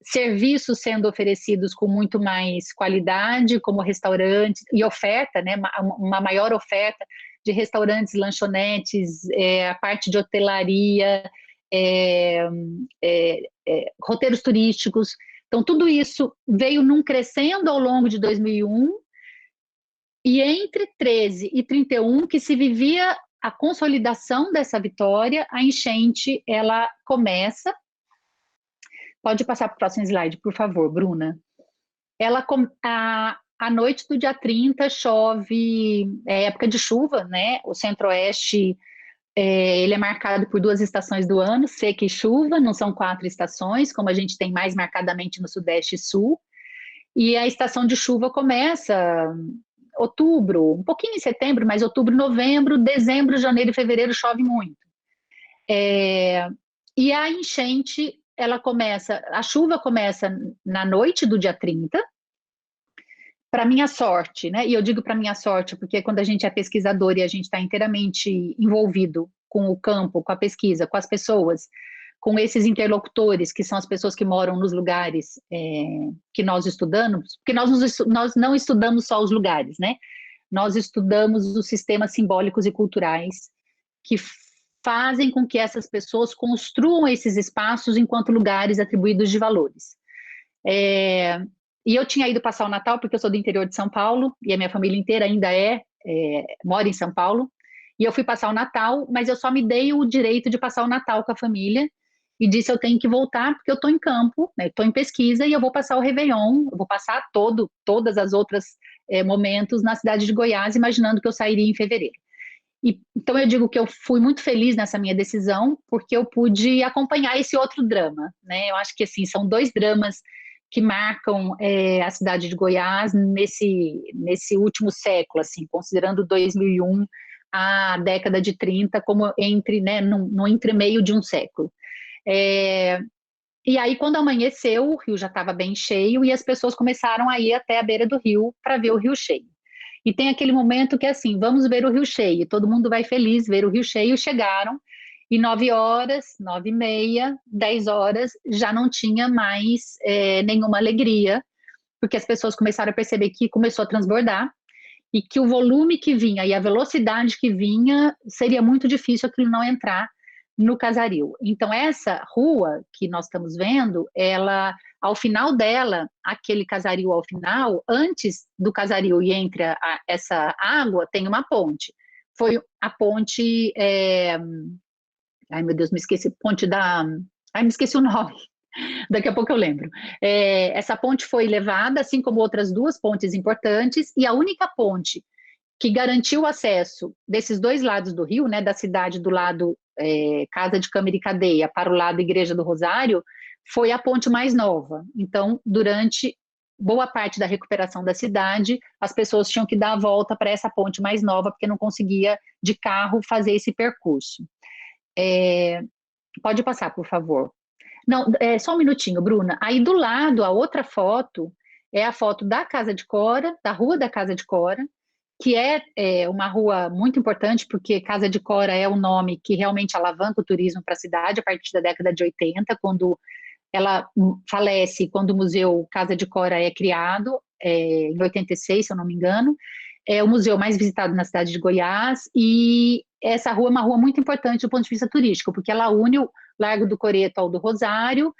serviços sendo oferecidos com muito mais qualidade, como restaurantes, e oferta, né, uma maior oferta de restaurantes, lanchonetes, a parte de hotelaria, roteiros turísticos. Então, tudo isso veio num crescendo ao longo de 2001, e entre 13 e 31, que se vivia a consolidação dessa vitória, a enchente, ela começa. Pode passar para o próximo slide, por favor, Bruna. A noite do dia 30 chove, época de chuva, né? O Centro-Oeste, ele é marcado por 2 estações do ano, seca e chuva, não são 4 estações, como a gente tem mais marcadamente no Sudeste e Sul. E a estação de chuva começa outubro, um pouquinho em setembro, mas outubro, novembro, dezembro, janeiro e fevereiro chove muito. E a enchente, a chuva começa na noite do dia 30, para minha sorte, né? E eu digo para minha sorte, porque quando a gente é pesquisador e a gente está inteiramente envolvido com o campo, com a pesquisa, com as pessoas, com esses interlocutores, que são as pessoas que moram nos lugares que nós estudamos, porque nós não estudamos só os lugares, né? Nós estudamos os sistemas simbólicos e culturais que fazem com que essas pessoas construam esses espaços enquanto lugares atribuídos de valores. E eu tinha ido passar o Natal, porque eu sou do interior de São Paulo, e a minha família inteira ainda mora em São Paulo, e eu fui passar o Natal, mas eu só me dei o direito de passar o Natal com a família, e disse eu tenho que voltar, porque eu estou em campo, né, estou em pesquisa, e eu vou passar o Réveillon, eu vou passar todas as outras momentos na cidade de Goiás, imaginando que eu sairia em fevereiro. Então eu digo que eu fui muito feliz nessa minha decisão, porque eu pude acompanhar esse outro drama, né? Eu acho que assim, são 2 dramas que marcam a cidade de Goiás nesse último século, assim, considerando 2001 a década de 30 como no entremeio de um século. E aí, quando amanheceu, o rio já estava bem cheio e as pessoas começaram a ir até a beira do rio para ver o rio cheio. E tem aquele momento que é assim, vamos ver o rio cheio, todo mundo vai feliz ver o rio cheio, chegaram, e 9 horas, 9h30, 10 horas, já não tinha mais nenhuma alegria, porque as pessoas começaram a perceber que começou a transbordar, e que o volume que vinha e a velocidade que vinha, seria muito difícil aquilo não entrar no Casaril. Então, essa rua que nós estamos vendo, ao final dela, aquele Casaril ao final, antes do Casaril e entre essa água, tem uma ponte. Foi a ponte... Ai, meu Deus, me esqueci. Ai, me esqueci o nome. Daqui a pouco eu lembro. Essa ponte foi levada, assim como outras 2 pontes importantes, e a única ponte que garantiu o acesso desses 2 lados do rio, né, da cidade do lado Casa de Câmara e Cadeia para o lado Igreja do Rosário, foi a ponte mais nova. Então, durante boa parte da recuperação da cidade, as pessoas tinham que dar a volta para essa ponte mais nova, porque não conseguia de carro fazer esse percurso. Pode passar, por favor. Não, só um minutinho, Bruna. Aí do lado, a outra foto, é a foto da Casa de Cora, da Rua da Casa de Cora, que é uma rua muito importante, porque Casa de Cora é o nome que realmente alavanca o turismo para a cidade a partir da década de 80, quando ela falece, quando o Museu Casa de Cora é criado, em 86, se eu não me engano. É o museu mais visitado na cidade de Goiás, e essa rua é uma rua muito importante do ponto de vista turístico, porque ela une o Largo do Coreto ao do Rosário,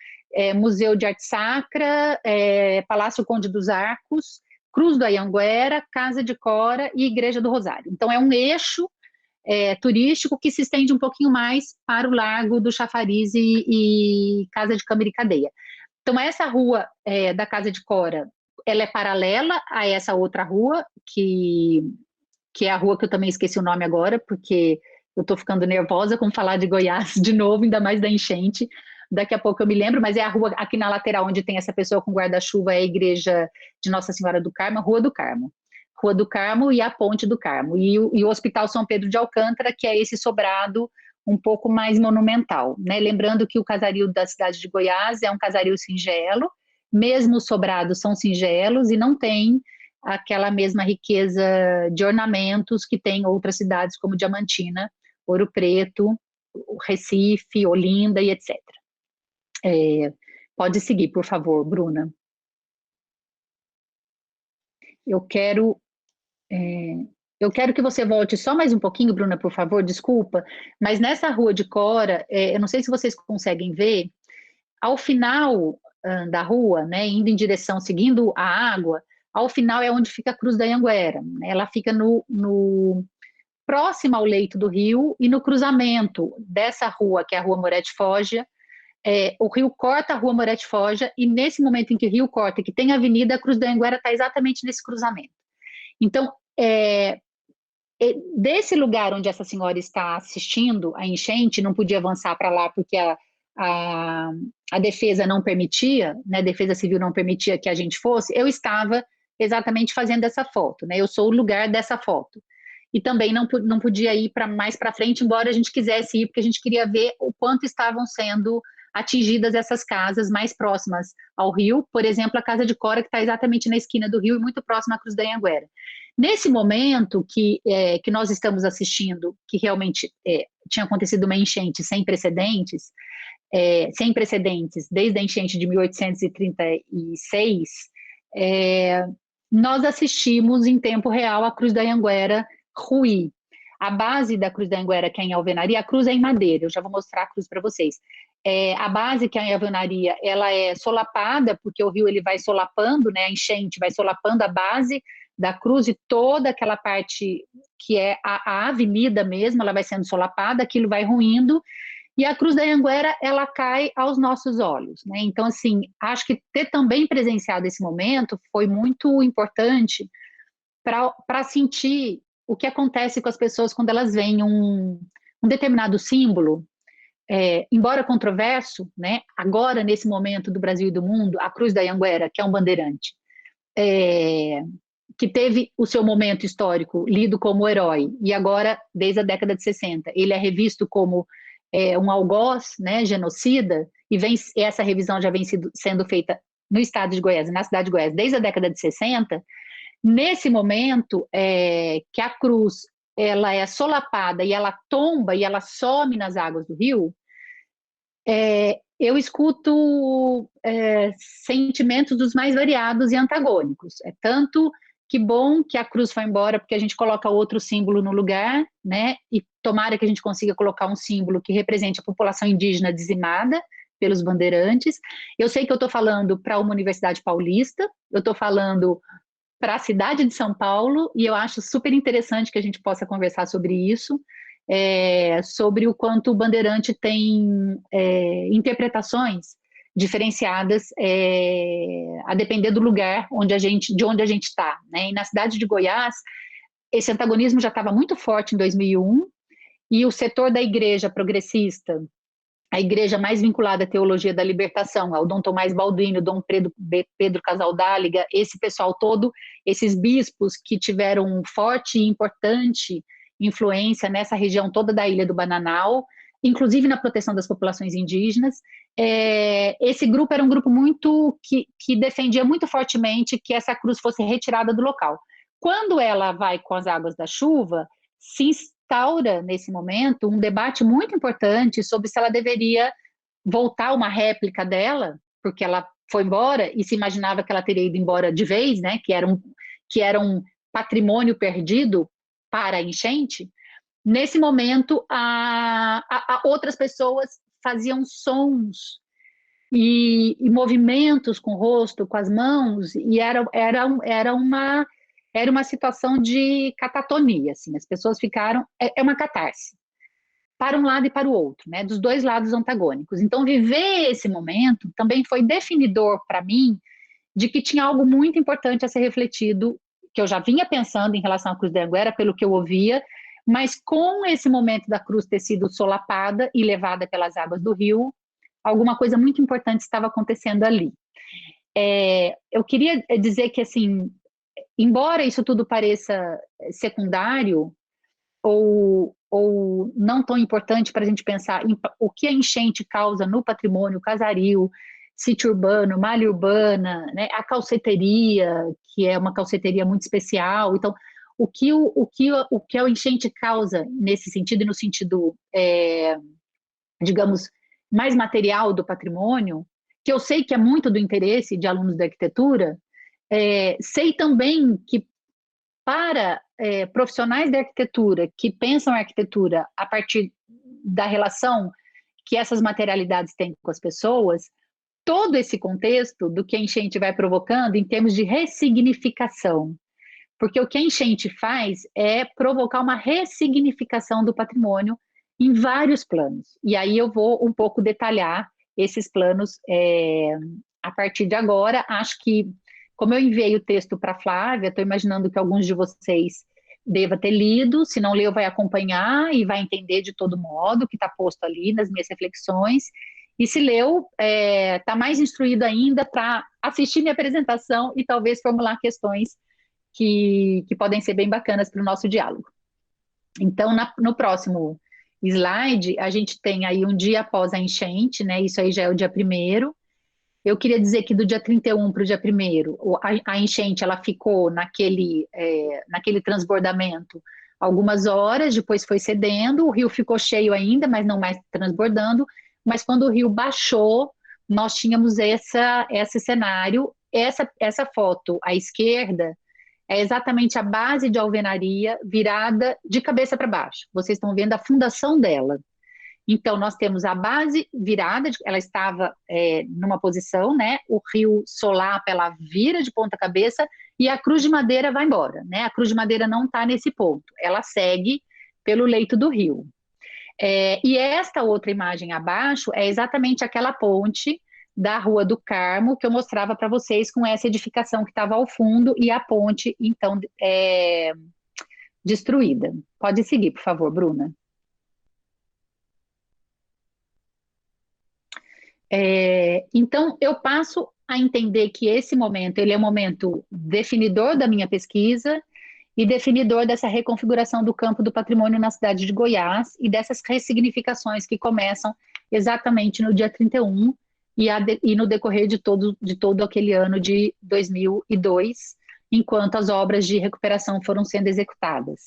Museu de Arte Sacra, Palácio Conde dos Arcos, Cruz do Anhanguera, Casa de Cora e Igreja do Rosário. Então, é um eixo turístico que se estende um pouquinho mais para o Largo do Chafariz e Casa de Câmara e Cadeia. Então, essa rua da Casa de Cora, ela é paralela a essa outra rua, que é a rua que eu também esqueci o nome agora, porque eu estou ficando nervosa com falar de Goiás de novo, ainda mais da enchente. Daqui a pouco eu me lembro, mas é a rua aqui na lateral onde tem essa pessoa com guarda-chuva, é a igreja de Nossa Senhora do Carmo, Rua do Carmo. Rua do Carmo e a Ponte do Carmo. E o Hospital São Pedro de Alcântara, que é esse sobrado um pouco mais monumental, né? Lembrando que o casario da cidade de Goiás é um casario singelo, mesmo os sobrados são singelos e não tem aquela mesma riqueza de ornamentos que tem outras cidades como Diamantina, Ouro Preto, Recife, Olinda e etc. Pode seguir, por favor, Bruna. Eu quero que você volte só mais um pouquinho, Bruna, por favor, desculpa, mas nessa rua de Cora, eu não sei se vocês conseguem ver, ao final da rua, né, indo em direção, seguindo a água, ao final é onde fica a Cruz da Anhanguera, né? Ela fica próxima ao leito do rio e no cruzamento dessa rua, que é a Rua Moretti Foggia. O rio corta a Rua Moretti Foggia e nesse momento em que o rio corta, que tem a avenida, a Cruz da Anhanguera está exatamente nesse cruzamento. Então, desse lugar onde essa senhora está assistindo a enchente, não podia avançar para lá porque a defesa não permitia, né, a defesa civil não permitia que a gente fosse, eu estava exatamente fazendo essa foto, né, eu sou o lugar dessa foto. E também não podia ir mais para frente, embora a gente quisesse ir, porque a gente queria ver o quanto estavam sendo atingidas essas casas mais próximas ao rio, por exemplo, a Casa de Cora, que está exatamente na esquina do rio e muito próxima à Cruz da Anhanguera. Nesse momento que nós estamos assistindo, que realmente tinha acontecido uma enchente sem precedentes desde a enchente de 1836, nós assistimos em tempo real a Cruz da Anhanguera ruir. A base da Cruz da Anhanguera, que é em alvenaria, a cruz é em madeira, eu já vou mostrar a cruz para vocês. A base, que é em alvenaria, ela é solapada, porque o rio ele vai solapando, né, a enchente vai solapando a base da cruz e toda aquela parte que é a avenida mesmo, ela vai sendo solapada, aquilo vai ruindo, e a Cruz da Anhanguera, ela cai aos nossos olhos, né? Então, assim, acho que ter também presenciado esse momento foi muito importante para sentir o que acontece com as pessoas quando elas veem um determinado símbolo, embora controverso, né? Agora, nesse momento do Brasil e do mundo, a Cruz da Anhanguera, que é um bandeirante, que teve o seu momento histórico lido como herói, e agora, desde a década de 60, ele é revisto como um algoz, né, genocida, e essa revisão já vem sendo feita no estado de Goiás, na cidade de Goiás, desde a década de 60, nesse momento que a cruz ela é solapada e ela tomba e ela some nas águas do rio, eu escuto sentimentos dos mais variados e antagônicos. Tanto que bom que a cruz foi embora, porque a gente coloca outro símbolo no lugar, né? E tomara que a gente consiga colocar um símbolo que represente a população indígena dizimada pelos bandeirantes. Eu sei que eu estou falando para uma universidade paulista, eu estou falando para a cidade de São Paulo, e eu acho super interessante que a gente possa conversar sobre isso, sobre o quanto o bandeirante tem interpretações diferenciadas a depender do lugar de onde a gente está, né? E na cidade de Goiás, esse antagonismo já estava muito forte em 2001, e o setor da igreja progressista, a igreja mais vinculada à teologia da libertação, ao Dom Tomás Balduino, Dom Pedro Casaldáliga, esse pessoal todo, esses bispos que tiveram um forte e importante influência nessa região toda da Ilha do Bananal, inclusive na proteção das populações indígenas, esse grupo era um grupo que defendia muito fortemente que essa cruz fosse retirada do local. Quando ela vai com as águas da chuva, se instaura nesse momento um debate muito importante sobre se ela deveria voltar uma réplica dela, porque ela foi embora e se imaginava que ela teria ido embora de vez, né? Que era um patrimônio perdido para a enchente. Nesse momento, outras pessoas faziam sons e movimentos com o rosto, com as mãos, e era uma situação de catatonia, assim, as pessoas ficaram, é uma catarse, para um lado e para o outro, né, dos dois lados antagônicos. Então, viver esse momento também foi definidor para mim de que tinha algo muito importante a ser refletido, que eu já vinha pensando em relação à Cruz da Anguera, pelo que eu ouvia, mas com esse momento da cruz ter sido solapada e levada pelas águas do rio, alguma coisa muito importante estava acontecendo ali. Eu queria dizer que, assim, embora isso tudo pareça secundário ou não tão importante para a gente pensar em o que a enchente causa no patrimônio casario, sítio urbano, malha urbana, né, a calceteria, que é uma calceteria muito especial. Então, o que a enchente causa nesse sentido, e no sentido, digamos, mais material do patrimônio, que eu sei que é muito do interesse de alunos da arquitetura, sei também que para profissionais da arquitetura que pensam a arquitetura a partir da relação que essas materialidades têm com as pessoas, todo esse contexto do que a enchente vai provocando em termos de ressignificação. Porque o que a enchente faz é provocar uma ressignificação do patrimônio em vários planos. E aí eu vou um pouco detalhar esses planos a partir de agora. Acho que, como eu enviei o texto para a Flávia, estou imaginando que alguns de vocês deva ter lido, se não leu, vai acompanhar e vai entender de todo modo o que está posto ali nas minhas reflexões. E se leu, está mais instruído ainda para assistir minha apresentação e talvez formular questões que podem ser bem bacanas para o nosso diálogo. Então, no próximo slide, a gente tem aí um dia após a enchente, né? Isso aí já é o dia 1º. Eu queria dizer que do dia 31 para o dia 1º, a enchente ela ficou naquele transbordamento algumas horas, depois foi cedendo, o rio ficou cheio ainda, mas não mais transbordando, mas quando o rio baixou, nós tínhamos esse cenário, essa foto à esquerda, é exatamente a base de alvenaria virada de cabeça para baixo. Vocês estão vendo a fundação dela. Então, nós temos a base virada, ela estava numa posição, né? O rio solapa, ela vira de ponta cabeça e a cruz de madeira vai embora, né? A cruz de madeira não está nesse ponto, ela segue pelo leito do rio. E esta outra imagem abaixo é exatamente aquela ponte da Rua do Carmo, que eu mostrava para vocês com essa edificação que estava ao fundo e a ponte, então, destruída. Pode seguir, por favor, Bruna. Então, eu passo a entender que esse momento, ele é um momento definidor da minha pesquisa e definidor dessa reconfiguração do campo do patrimônio na cidade de Goiás e dessas ressignificações que começam exatamente no dia 31 e no decorrer de todo aquele ano de 2002, enquanto as obras de recuperação foram sendo executadas.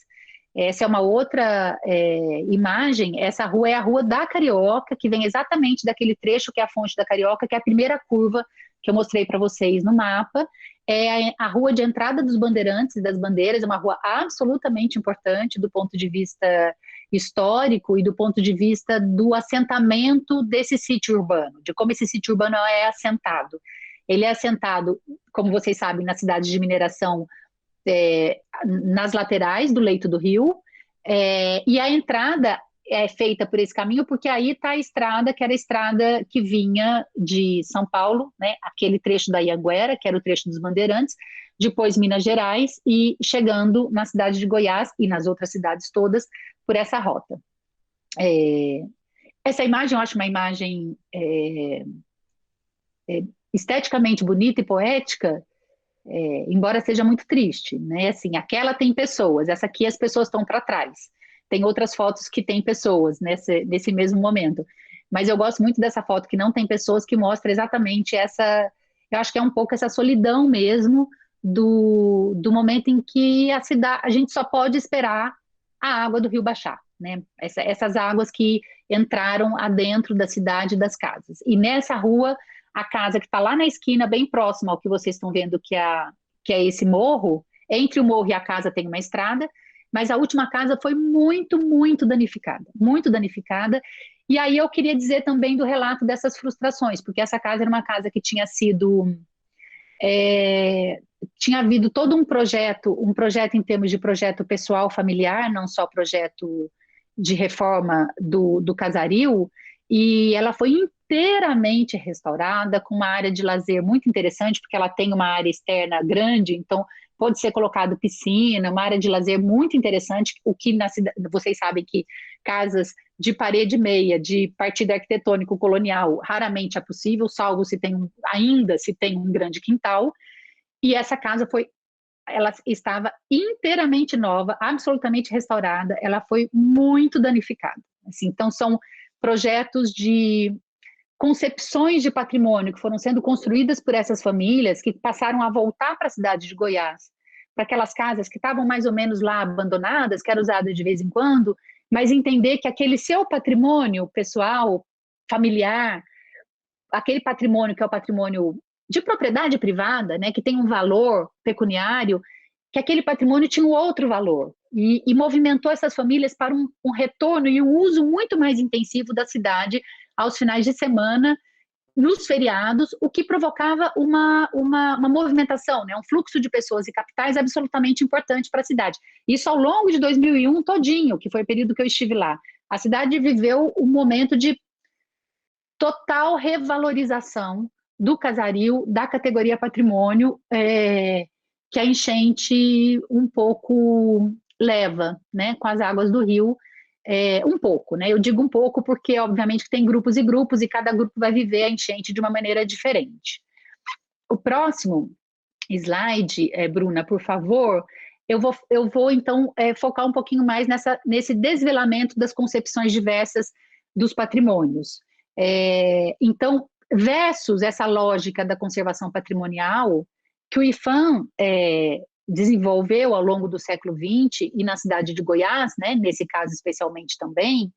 Essa é uma outra imagem, essa rua é a Rua da Carioca, que vem exatamente daquele trecho que é a Fonte da Carioca, que é a primeira curva que eu mostrei para vocês no mapa. É a rua de entrada dos bandeirantes e das bandeiras, é uma rua absolutamente importante do ponto de vista histórico e do ponto de vista do assentamento desse sítio urbano, de como esse sítio urbano é assentado. Ele é assentado, como vocês sabem, na cidade de mineração, nas laterais do leito do rio, e a entrada é feita por esse caminho, porque aí está a estrada, que era a estrada que vinha de São Paulo, né, aquele trecho da Anhanguera, que era o trecho dos Bandeirantes, depois Minas Gerais, e chegando na cidade de Goiás e nas outras cidades todas, por essa rota. Essa imagem, eu acho uma imagem esteticamente bonita e poética, embora seja muito triste, né? Assim, aquela tem pessoas, essa aqui as pessoas estão para trás. Tem outras fotos que tem pessoas nesse mesmo momento. Mas eu gosto muito dessa foto que não tem pessoas, que mostra exatamente essa... Eu acho que é um pouco essa solidão mesmo do momento em que a gente só pode esperar a água do rio baixar, né? Essas águas que entraram adentro da cidade das casas. E nessa rua, a casa que está lá na esquina, bem próxima ao que vocês estão vendo que é esse morro, entre o morro e a casa tem uma estrada, mas a última casa foi muito, muito danificada, muito danificada. E aí eu queria dizer também do relato dessas frustrações, porque essa casa era uma casa que tinha sido... tinha havido todo um projeto em termos de projeto pessoal familiar, não só projeto de reforma do casaril, e ela foi inteiramente restaurada, com uma área de lazer muito interessante, porque ela tem uma área externa grande, então pode ser colocado piscina, uma área de lazer muito interessante, o que na cidade, vocês sabem que casas de parede meia, de partido arquitetônico colonial, raramente é possível, salvo ainda se tem um grande quintal, e essa casa ela estava inteiramente nova, absolutamente restaurada, ela foi muito danificada. Assim, então, são projetos de concepções de patrimônio que foram sendo construídas por essas famílias, que passaram a voltar para a cidade de Goiás, para aquelas casas que estavam mais ou menos lá abandonadas, que eram usadas de vez em quando, mas entender que aquele seu patrimônio pessoal, familiar, aquele patrimônio que é o patrimônio de propriedade privada, né, que tem um valor pecuniário, que aquele patrimônio tinha um outro valor, e movimentou essas famílias para um retorno e um uso muito mais intensivo da cidade aos finais de semana, nos feriados, o que provocava uma movimentação, né, um fluxo de pessoas e capitais absolutamente importante para a cidade. Isso ao longo de 2001 todinho, que foi o período que eu estive lá. A cidade viveu um momento de total revalorização do casaril, da categoria patrimônio, que a enchente um pouco leva, né, com as águas do rio, um pouco, né? Eu digo um pouco porque, obviamente, tem grupos e cada grupo vai viver a enchente de uma maneira diferente. O próximo slide, Bruna, por favor, eu vou então, focar um pouquinho mais nesse desvelamento das concepções diversas dos patrimônios. Então, versus essa lógica da conservação patrimonial, que o IPHAN desenvolveu ao longo do século XX e na cidade de Goiás, né, nesse caso especialmente também,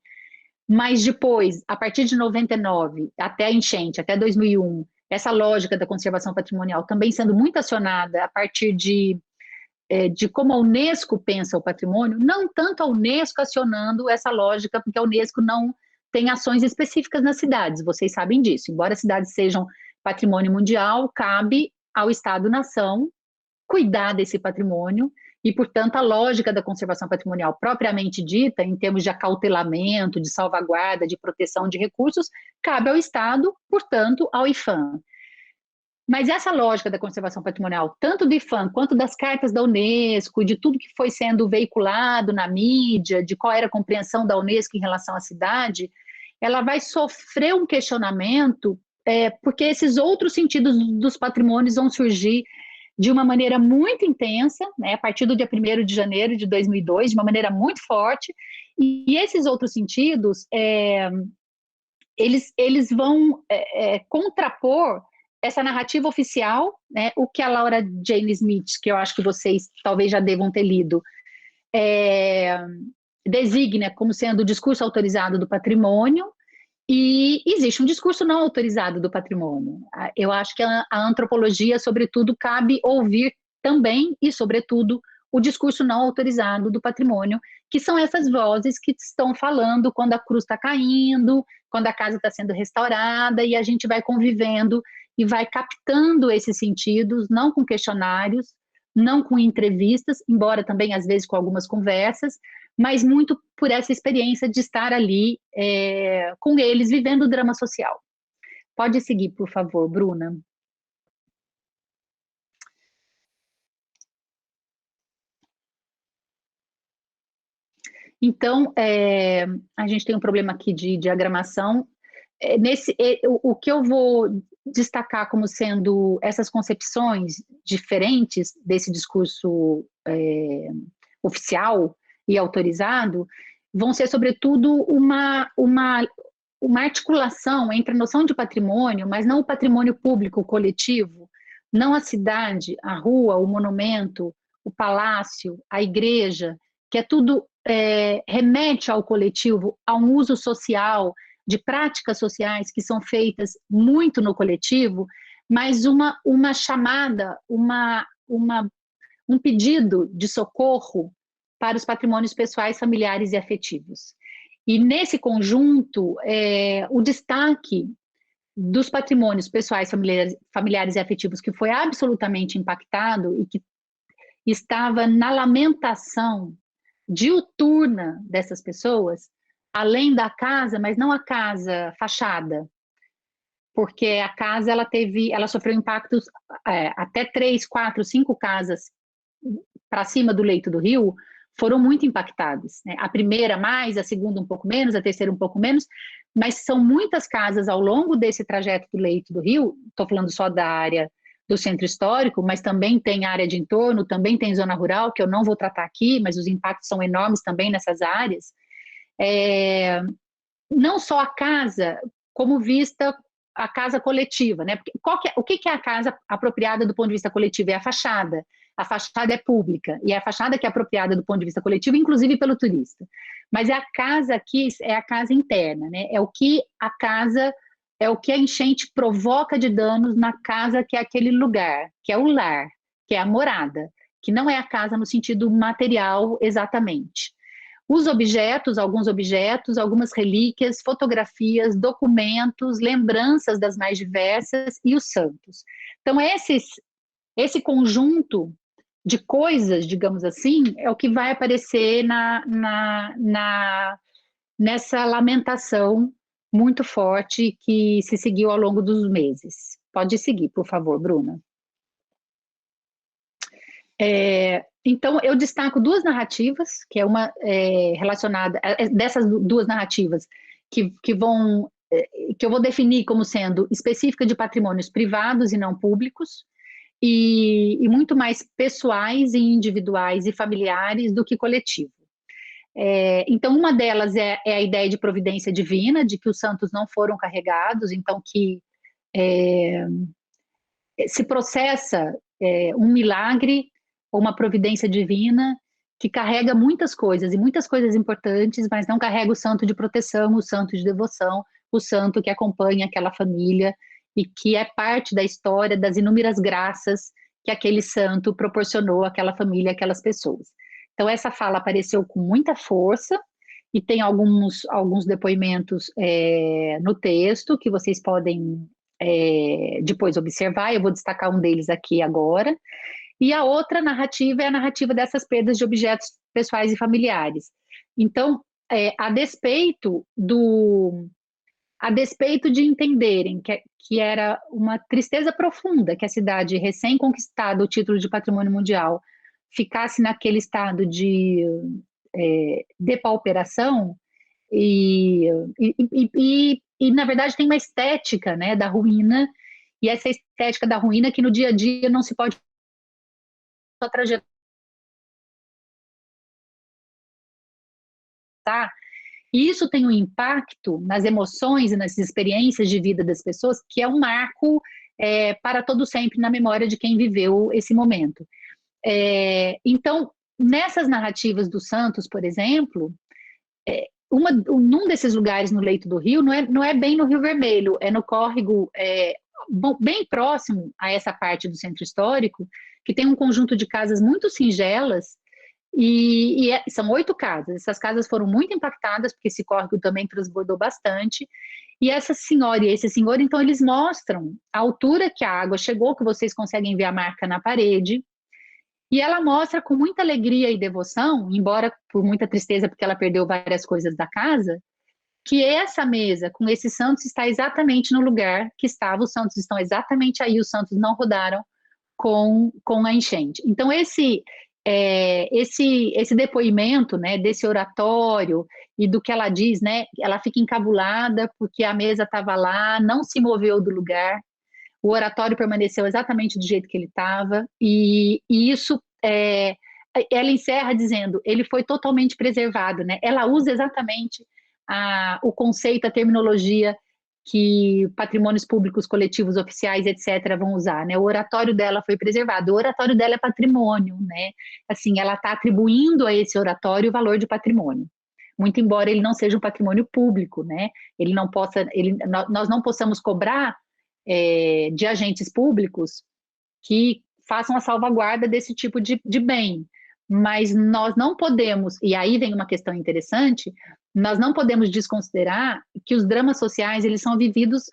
mas depois, a partir de 99 até a enchente, até 2001, essa lógica da conservação patrimonial também sendo muito acionada a partir de como a Unesco pensa o patrimônio, não tanto a Unesco acionando essa lógica, porque a Unesco não tem ações específicas nas cidades, vocês sabem disso. Embora as cidades sejam patrimônio mundial, cabe ao Estado-nação cuidar desse patrimônio e, portanto, a lógica da conservação patrimonial propriamente dita, em termos de acautelamento, de salvaguarda, de proteção de recursos, cabe ao Estado, portanto, ao IPHAN. Mas essa lógica da conservação patrimonial, tanto do IPHAN quanto das cartas da Unesco, de tudo que foi sendo veiculado na mídia, de qual era a compreensão da Unesco em relação à cidade, ela vai sofrer um questionamento, porque esses outros sentidos dos patrimônios vão surgir de uma maneira muito intensa, né, a partir do dia 1º de janeiro de 2002, de uma maneira muito forte, e esses outros sentidos, eles vão contrapor essa narrativa oficial, né, o que a Laura Jane Smith, que eu acho que vocês talvez já devam ter lido, designa como sendo o discurso autorizado do patrimônio, e existe um discurso não autorizado do patrimônio. Eu acho que a antropologia, sobretudo, cabe ouvir também e, sobretudo, o discurso não autorizado do patrimônio, que são essas vozes que estão falando quando a cruz está caindo, quando a casa está sendo restaurada, e a gente vai convivendo e vai captando esses sentidos, não com questionários, não com entrevistas, embora também às vezes com algumas conversas, mas muito por essa experiência de estar ali com eles, vivendo o drama social. Pode seguir, por favor, Bruna. Então, a gente tem um problema aqui de diagramação. O que eu vou destacar como sendo essas concepções diferentes desse discurso oficial e autorizado, vão ser, sobretudo, uma articulação entre a noção de patrimônio, mas não o patrimônio público coletivo, não a cidade, a rua, o monumento, o palácio, a igreja, que é tudo remete ao coletivo, a um uso social, de práticas sociais que são feitas muito no coletivo, mas uma chamada, um pedido de socorro para os patrimônios pessoais, familiares e afetivos. E nesse conjunto, o destaque dos patrimônios pessoais, familiares e afetivos que foi absolutamente impactado e que estava na lamentação diuturna dessas pessoas, além da casa, mas não a casa fachada, porque a casa ela sofreu impactos, até 3, 4, 5 casas para cima do leito do rio foram muito impactadas, né? A primeira mais, a segunda um pouco menos, a terceira um pouco menos, mas são muitas casas ao longo desse trajeto do leito do rio, estou falando só da área do centro histórico, mas também tem área de entorno, também tem zona rural, que eu não vou tratar aqui, mas os impactos são enormes também nessas áreas. Não só a casa, como vista a casa coletiva, né? Porque o que é a casa apropriada do ponto de vista coletivo? É a fachada. A fachada é pública, e é a fachada que é apropriada do ponto de vista coletivo, inclusive pelo turista. Mas a casa aqui é a casa interna, né? É o que a enchente provoca de danos na casa, que é aquele lugar, que é o lar, que é a morada, que não é a casa no sentido material exatamente. Os objetos, algumas relíquias, fotografias, documentos, lembranças das mais diversas e os santos. Então, esse conjunto de coisas, digamos assim, é o que vai aparecer nessa lamentação muito forte que se seguiu ao longo dos meses. Pode seguir, por favor, Bruna. Então, eu destaco duas narrativas, que é uma relacionada, dessas duas narrativas, que eu vou definir como sendo específica de patrimônios privados e não públicos, e muito mais pessoais e individuais e familiares do que coletivo. Então, uma delas é a ideia de providência divina, de que os santos não foram carregados, então que se processa um milagre ou uma providência divina que carrega muitas coisas, e muitas coisas importantes, mas não carrega o santo de proteção, o santo de devoção, o santo que acompanha aquela família e que é parte da história das inúmeras graças que aquele santo proporcionou àquela família, àquelas pessoas. Então, essa fala apareceu com muita força, e tem alguns depoimentos no texto que vocês podem depois observar. Eu vou destacar um deles aqui agora. E a outra narrativa é a narrativa dessas perdas de objetos pessoais e familiares. Então, a despeito de entenderem que era uma tristeza profunda que a cidade, recém-conquistada o título de patrimônio mundial, ficasse naquele estado de depauperação, e na verdade tem uma estética, né, da ruína, e essa estética da ruína que no dia a dia não se pode só trajetar. E isso tem um impacto nas emoções e nas experiências de vida das pessoas, que é um marco para todo sempre na memória de quem viveu esse momento. Então, nessas narrativas dos santos, por exemplo, num desses lugares no leito do rio, não é bem no Rio Vermelho, é no córrego bem próximo a essa parte do centro histórico, que tem um conjunto de casas muito singelas, e são 8 casas. Essas casas foram muito impactadas, porque esse córrego também transbordou bastante, e essa senhora e esse senhor, então, eles mostram a altura que a água chegou, que vocês conseguem ver a marca na parede, e ela mostra com muita alegria e devoção, embora por muita tristeza, porque ela perdeu várias coisas da casa, que essa mesa com esses santos está exatamente no lugar que estava, os santos estão exatamente aí, os santos não rodaram com a enchente. Então, esse depoimento, né, desse oratório e do que ela diz, né, ela fica encabulada porque a mesa estava lá, não se moveu do lugar, o oratório permaneceu exatamente do jeito que ele estava, e isso, ela encerra dizendo, ele foi totalmente preservado, né? Ela usa exatamente o conceito, a terminologia que patrimônios públicos, coletivos, oficiais, etc., vão usar, né? O oratório dela foi preservado. O oratório dela é patrimônio, né? Assim, ela está atribuindo a esse oratório o valor de patrimônio. Muito embora ele não seja um patrimônio público, né? Ele não possa, nós não possamos cobrar de agentes públicos que façam a salvaguarda desse tipo de bem. Mas nós não podemos, e aí vem uma questão interessante, nós não podemos desconsiderar que os dramas sociais, eles são vividos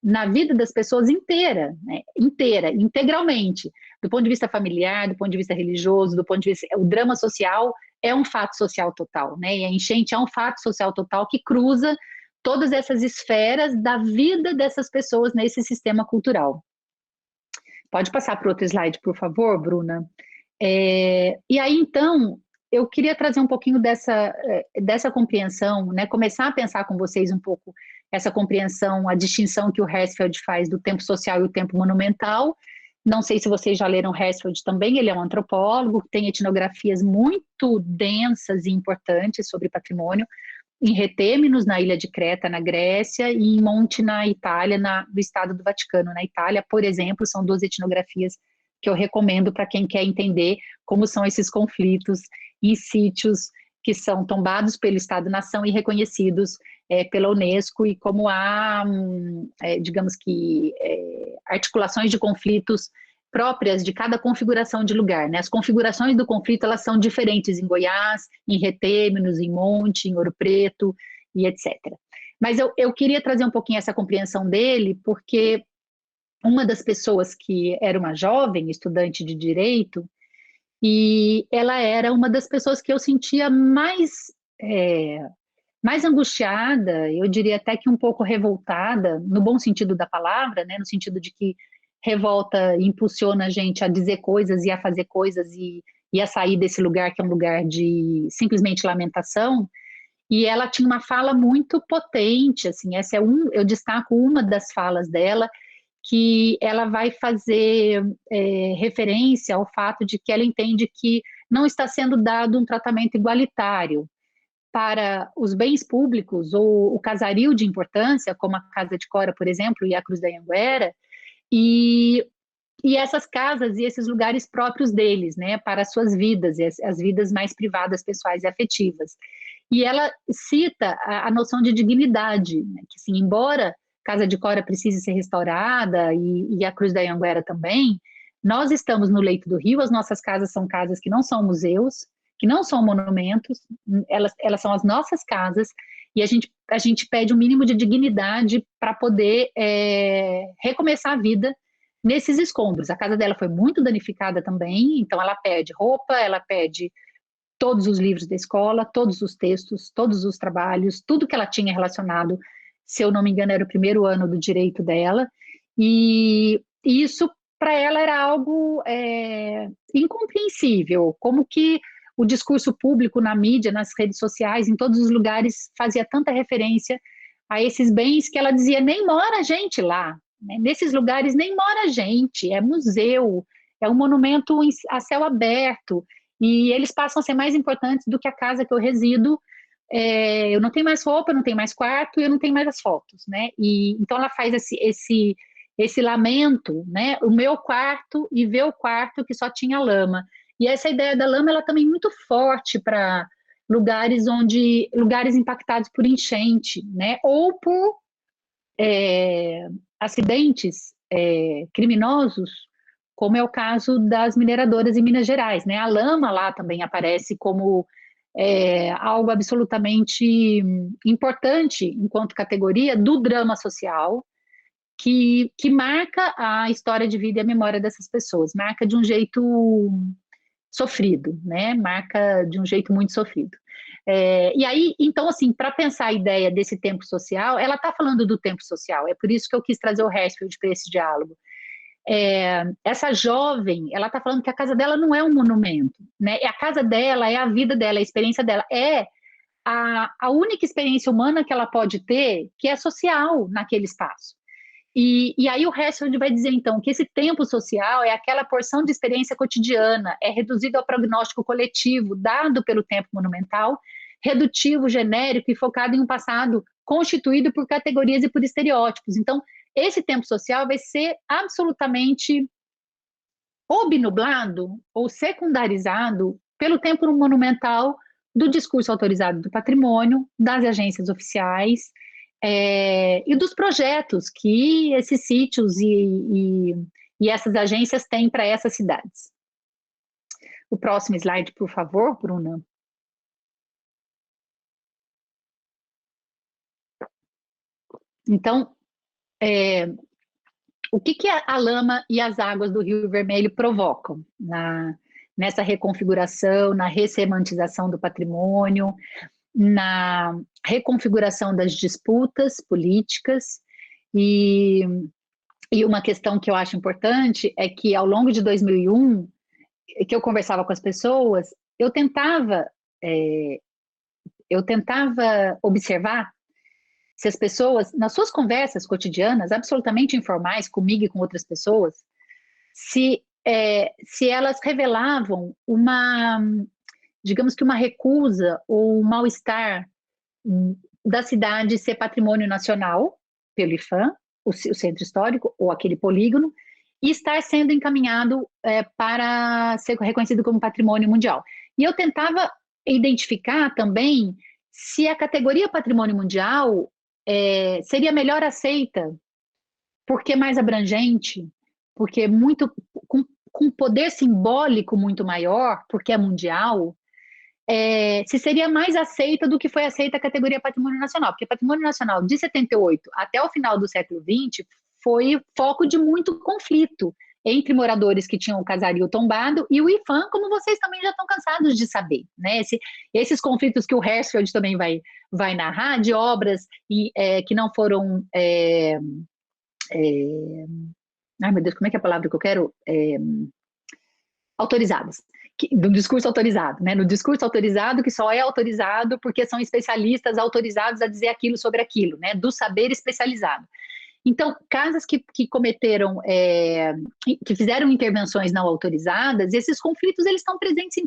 na vida das pessoas inteira, né? Integralmente, do ponto de vista familiar, do ponto de vista religioso, do ponto de vista... O drama social é um fato social total, né? E a enchente é um fato social total que cruza todas essas esferas da vida dessas pessoas nesse sistema cultural. Pode passar para o outro slide, por favor, Bruna? E aí, então, eu queria trazer um pouquinho dessa compreensão, né? Começar a pensar com vocês um pouco essa compreensão, a distinção que o Herzfeld faz do tempo social e o tempo monumental. Não sei se vocês já leram Herzfeld também, ele é um antropólogo, tem etnografias muito densas e importantes sobre patrimônio, em Retêmenos, na ilha de Creta, na Grécia, e em Monte, na Itália, no estado do Vaticano, na Itália, por exemplo, são 2 etnografias que eu recomendo para quem quer entender como são esses conflitos em sítios que são tombados pelo Estado-nação e reconhecidos pela Unesco, e como há, digamos que, articulações de conflitos próprias de cada configuração de lugar, né? As configurações do conflito, elas são diferentes em Goiás, em Retêmenos, em Monte, em Ouro Preto, e etc. Mas eu queria trazer um pouquinho essa compreensão dele, porque uma das pessoas que era uma jovem estudante de Direito, e ela era uma das pessoas que eu sentia mais angustiada, eu diria até que um pouco revoltada, no bom sentido da palavra, né, no sentido de que revolta impulsiona a gente a dizer coisas e a fazer coisas e a sair desse lugar que é um lugar de simplesmente lamentação. E ela tinha uma fala muito potente, assim, eu destaco uma das falas dela, que ela vai fazer referência ao fato de que ela entende que não está sendo dado um tratamento igualitário para os bens públicos ou o casario de importância, como a Casa de Cora, por exemplo, e a Cruz da Anhanguera, e essas casas e esses lugares próprios deles, né, para as suas vidas, e as vidas mais privadas, pessoais e afetivas. E ela cita a noção de dignidade, né, que, assim, embora Casa de Cora precise ser restaurada e a Cruz da Anhanguera também, nós estamos no leito do rio, as nossas casas são casas que não são museus, que não são monumentos, elas são as nossas casas, e a gente pede um mínimo de dignidade para poder recomeçar a vida nesses escombros. A casa dela foi muito danificada também, então ela pede roupa, ela pede todos os livros da escola, todos os textos, todos os trabalhos, tudo que ela tinha relacionado, se eu não me engano, era o primeiro ano do direito dela, e isso para ela era algo incompreensível, como que o discurso público na mídia, nas redes sociais, em todos os lugares, fazia tanta referência a esses bens que ela dizia, nem mora gente lá, né? Nesses lugares nem mora gente, é museu, é um monumento a céu aberto, e eles passam a ser mais importantes do que a casa que eu resido. Eu não tenho mais roupa, eu não tenho mais quarto, eu não tenho mais as fotos, né? E então ela faz esse lamento, né? O meu quarto e ver o quarto que só tinha lama. E essa ideia da lama, ela também é muito forte para lugares impactados por enchente, né? Ou por acidentes criminosos, como é o caso das mineradoras em Minas Gerais, né? A lama lá também aparece como algo absolutamente importante enquanto categoria do drama social que marca a história de vida e a memória dessas pessoas, marca de um jeito sofrido, né? Marca de um jeito muito sofrido. E aí, então, assim, para pensar a ideia desse tempo social, ela está falando do tempo social, é por isso que eu quis trazer o Herzfeld para esse diálogo. Essa jovem, ela está falando que a casa dela não é um monumento, né? A casa dela é a vida dela, a experiência dela, é a única experiência humana que ela pode ter, que é social naquele espaço. E aí o Herzfeld vai dizer, então, que esse tempo social é aquela porção de experiência cotidiana, é reduzido ao prognóstico coletivo, dado pelo tempo monumental, redutivo, genérico e focado em um passado constituído por categorias e por estereótipos. Então, esse tempo social vai ser absolutamente obnublado ou secundarizado pelo tempo monumental do discurso autorizado do patrimônio, das agências oficiais e dos projetos que esses sítios e essas agências têm para essas cidades. O próximo slide, por favor, Bruna. Então, o que a lama e as águas do Rio Vermelho provocam nessa reconfiguração, na ressemantização do patrimônio, na reconfiguração das disputas políticas? E uma questão que eu acho importante é que, ao longo de 2001, que eu conversava com as pessoas, eu tentava observar se as pessoas, nas suas conversas cotidianas, absolutamente informais, comigo e com outras pessoas, se elas revelavam digamos que uma recusa ou um mal-estar da cidade ser patrimônio nacional, pelo IPHAN, o centro histórico, ou aquele polígono, e estar sendo encaminhado para ser reconhecido como patrimônio mundial. E eu tentava identificar também se a categoria patrimônio mundial seria melhor aceita, porque mais abrangente, porque com poder simbólico muito maior, porque é mundial, se seria mais aceita do que foi aceita a categoria patrimônio nacional, porque patrimônio nacional de 78 até o final do século XX foi foco de muito conflito entre moradores que tinham o casario tombado e o IPHAN, como vocês também já estão cansados de saber, né? Esses conflitos que o Herzfeld também vai narrar, de obras que não foram... ai, meu Deus, como é que é a palavra que eu quero? Autorizadas. Do discurso autorizado, né? No discurso autorizado, que só é autorizado porque são especialistas autorizados a dizer aquilo sobre aquilo, né? Do saber especializado. Então, casas que cometeram, que fizeram intervenções não autorizadas, esses conflitos eles estão presentes em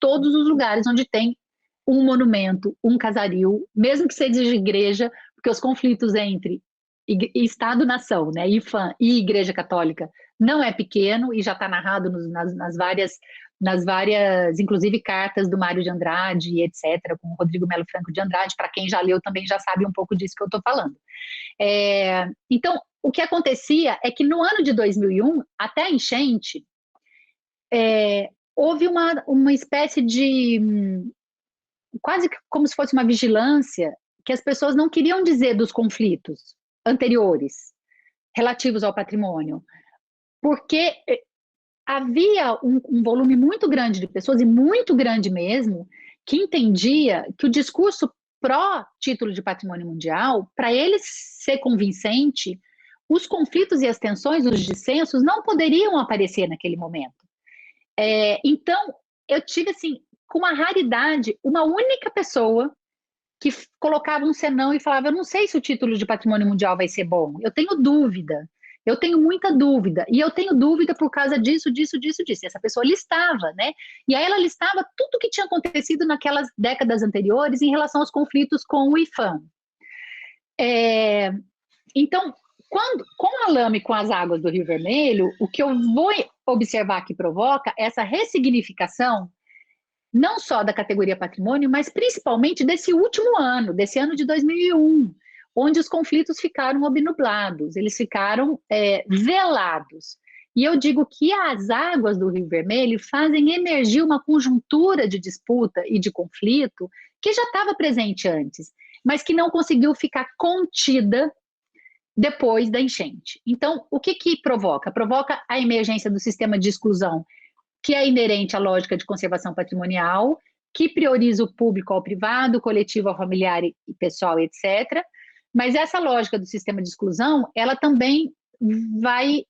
todos os lugares onde tem um monumento, um casario, mesmo que seja de igreja, porque os conflitos entre Estado-nação, né, IPHAN e Igreja Católica, não é pequeno e já está narrado nas várias, inclusive, cartas do Mário de Andrade e etc., com o Rodrigo Melo Franco de Andrade. Para quem já leu também já sabe um pouco disso que eu estou falando. Então, o que acontecia é que no ano de 2001, até a enchente, houve uma espécie de, quase como se fosse uma vigilância, que as pessoas não queriam dizer dos conflitos anteriores, relativos ao patrimônio, porque havia um volume muito grande de pessoas, e muito grande mesmo, que entendia que o discurso pró-título de patrimônio mundial, para ele ser convincente, os conflitos e as tensões, os dissensos, não poderiam aparecer naquele momento. Então, eu tive, assim, com uma raridade, uma única pessoa que colocava um senão e falava: eu não sei se o título de patrimônio mundial vai ser bom, eu tenho dúvida. Eu tenho muita dúvida, e eu tenho dúvida por causa disso. E essa pessoa listava, né? E aí ela listava tudo o que tinha acontecido naquelas décadas anteriores em relação aos conflitos com o IPHAN. Então, com a lama e com as águas do Rio Vermelho, o que eu vou observar que provoca essa ressignificação, não só da categoria patrimônio, mas principalmente desse último ano, desse ano de 2001, onde os conflitos ficaram obnublados, eles ficaram velados. E eu digo que as águas do Rio Vermelho fazem emergir uma conjuntura de disputa e de conflito que já estava presente antes, mas que não conseguiu ficar contida depois da enchente. Então, o que provoca? Provoca a emergência do sistema de exclusão, que é inerente à lógica de conservação patrimonial, que prioriza o público ao privado, o coletivo ao familiar e pessoal, etc., mas essa lógica do sistema de exclusão, ela também vai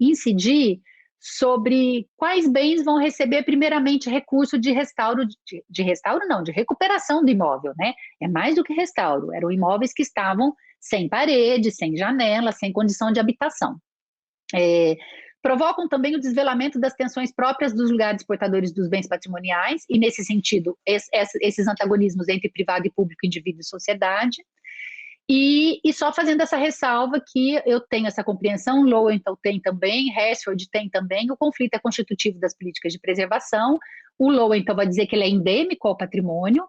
incidir sobre quais bens vão receber primeiramente recurso de restauro, de restauro não, de recuperação do imóvel, né? É mais do que restauro, eram imóveis que estavam sem parede, sem janela, sem condição de habitação. provocam também o desvelamento das tensões próprias dos lugares portadores dos bens patrimoniais, e, nesse sentido, esses antagonismos entre privado e público, indivíduo e sociedade. E só fazendo essa ressalva que eu tenho essa compreensão, Lowenthal tem também, Rashford tem também, o conflito é constitutivo das políticas de preservação, o Lowenthal vai dizer que ele é endêmico ao patrimônio,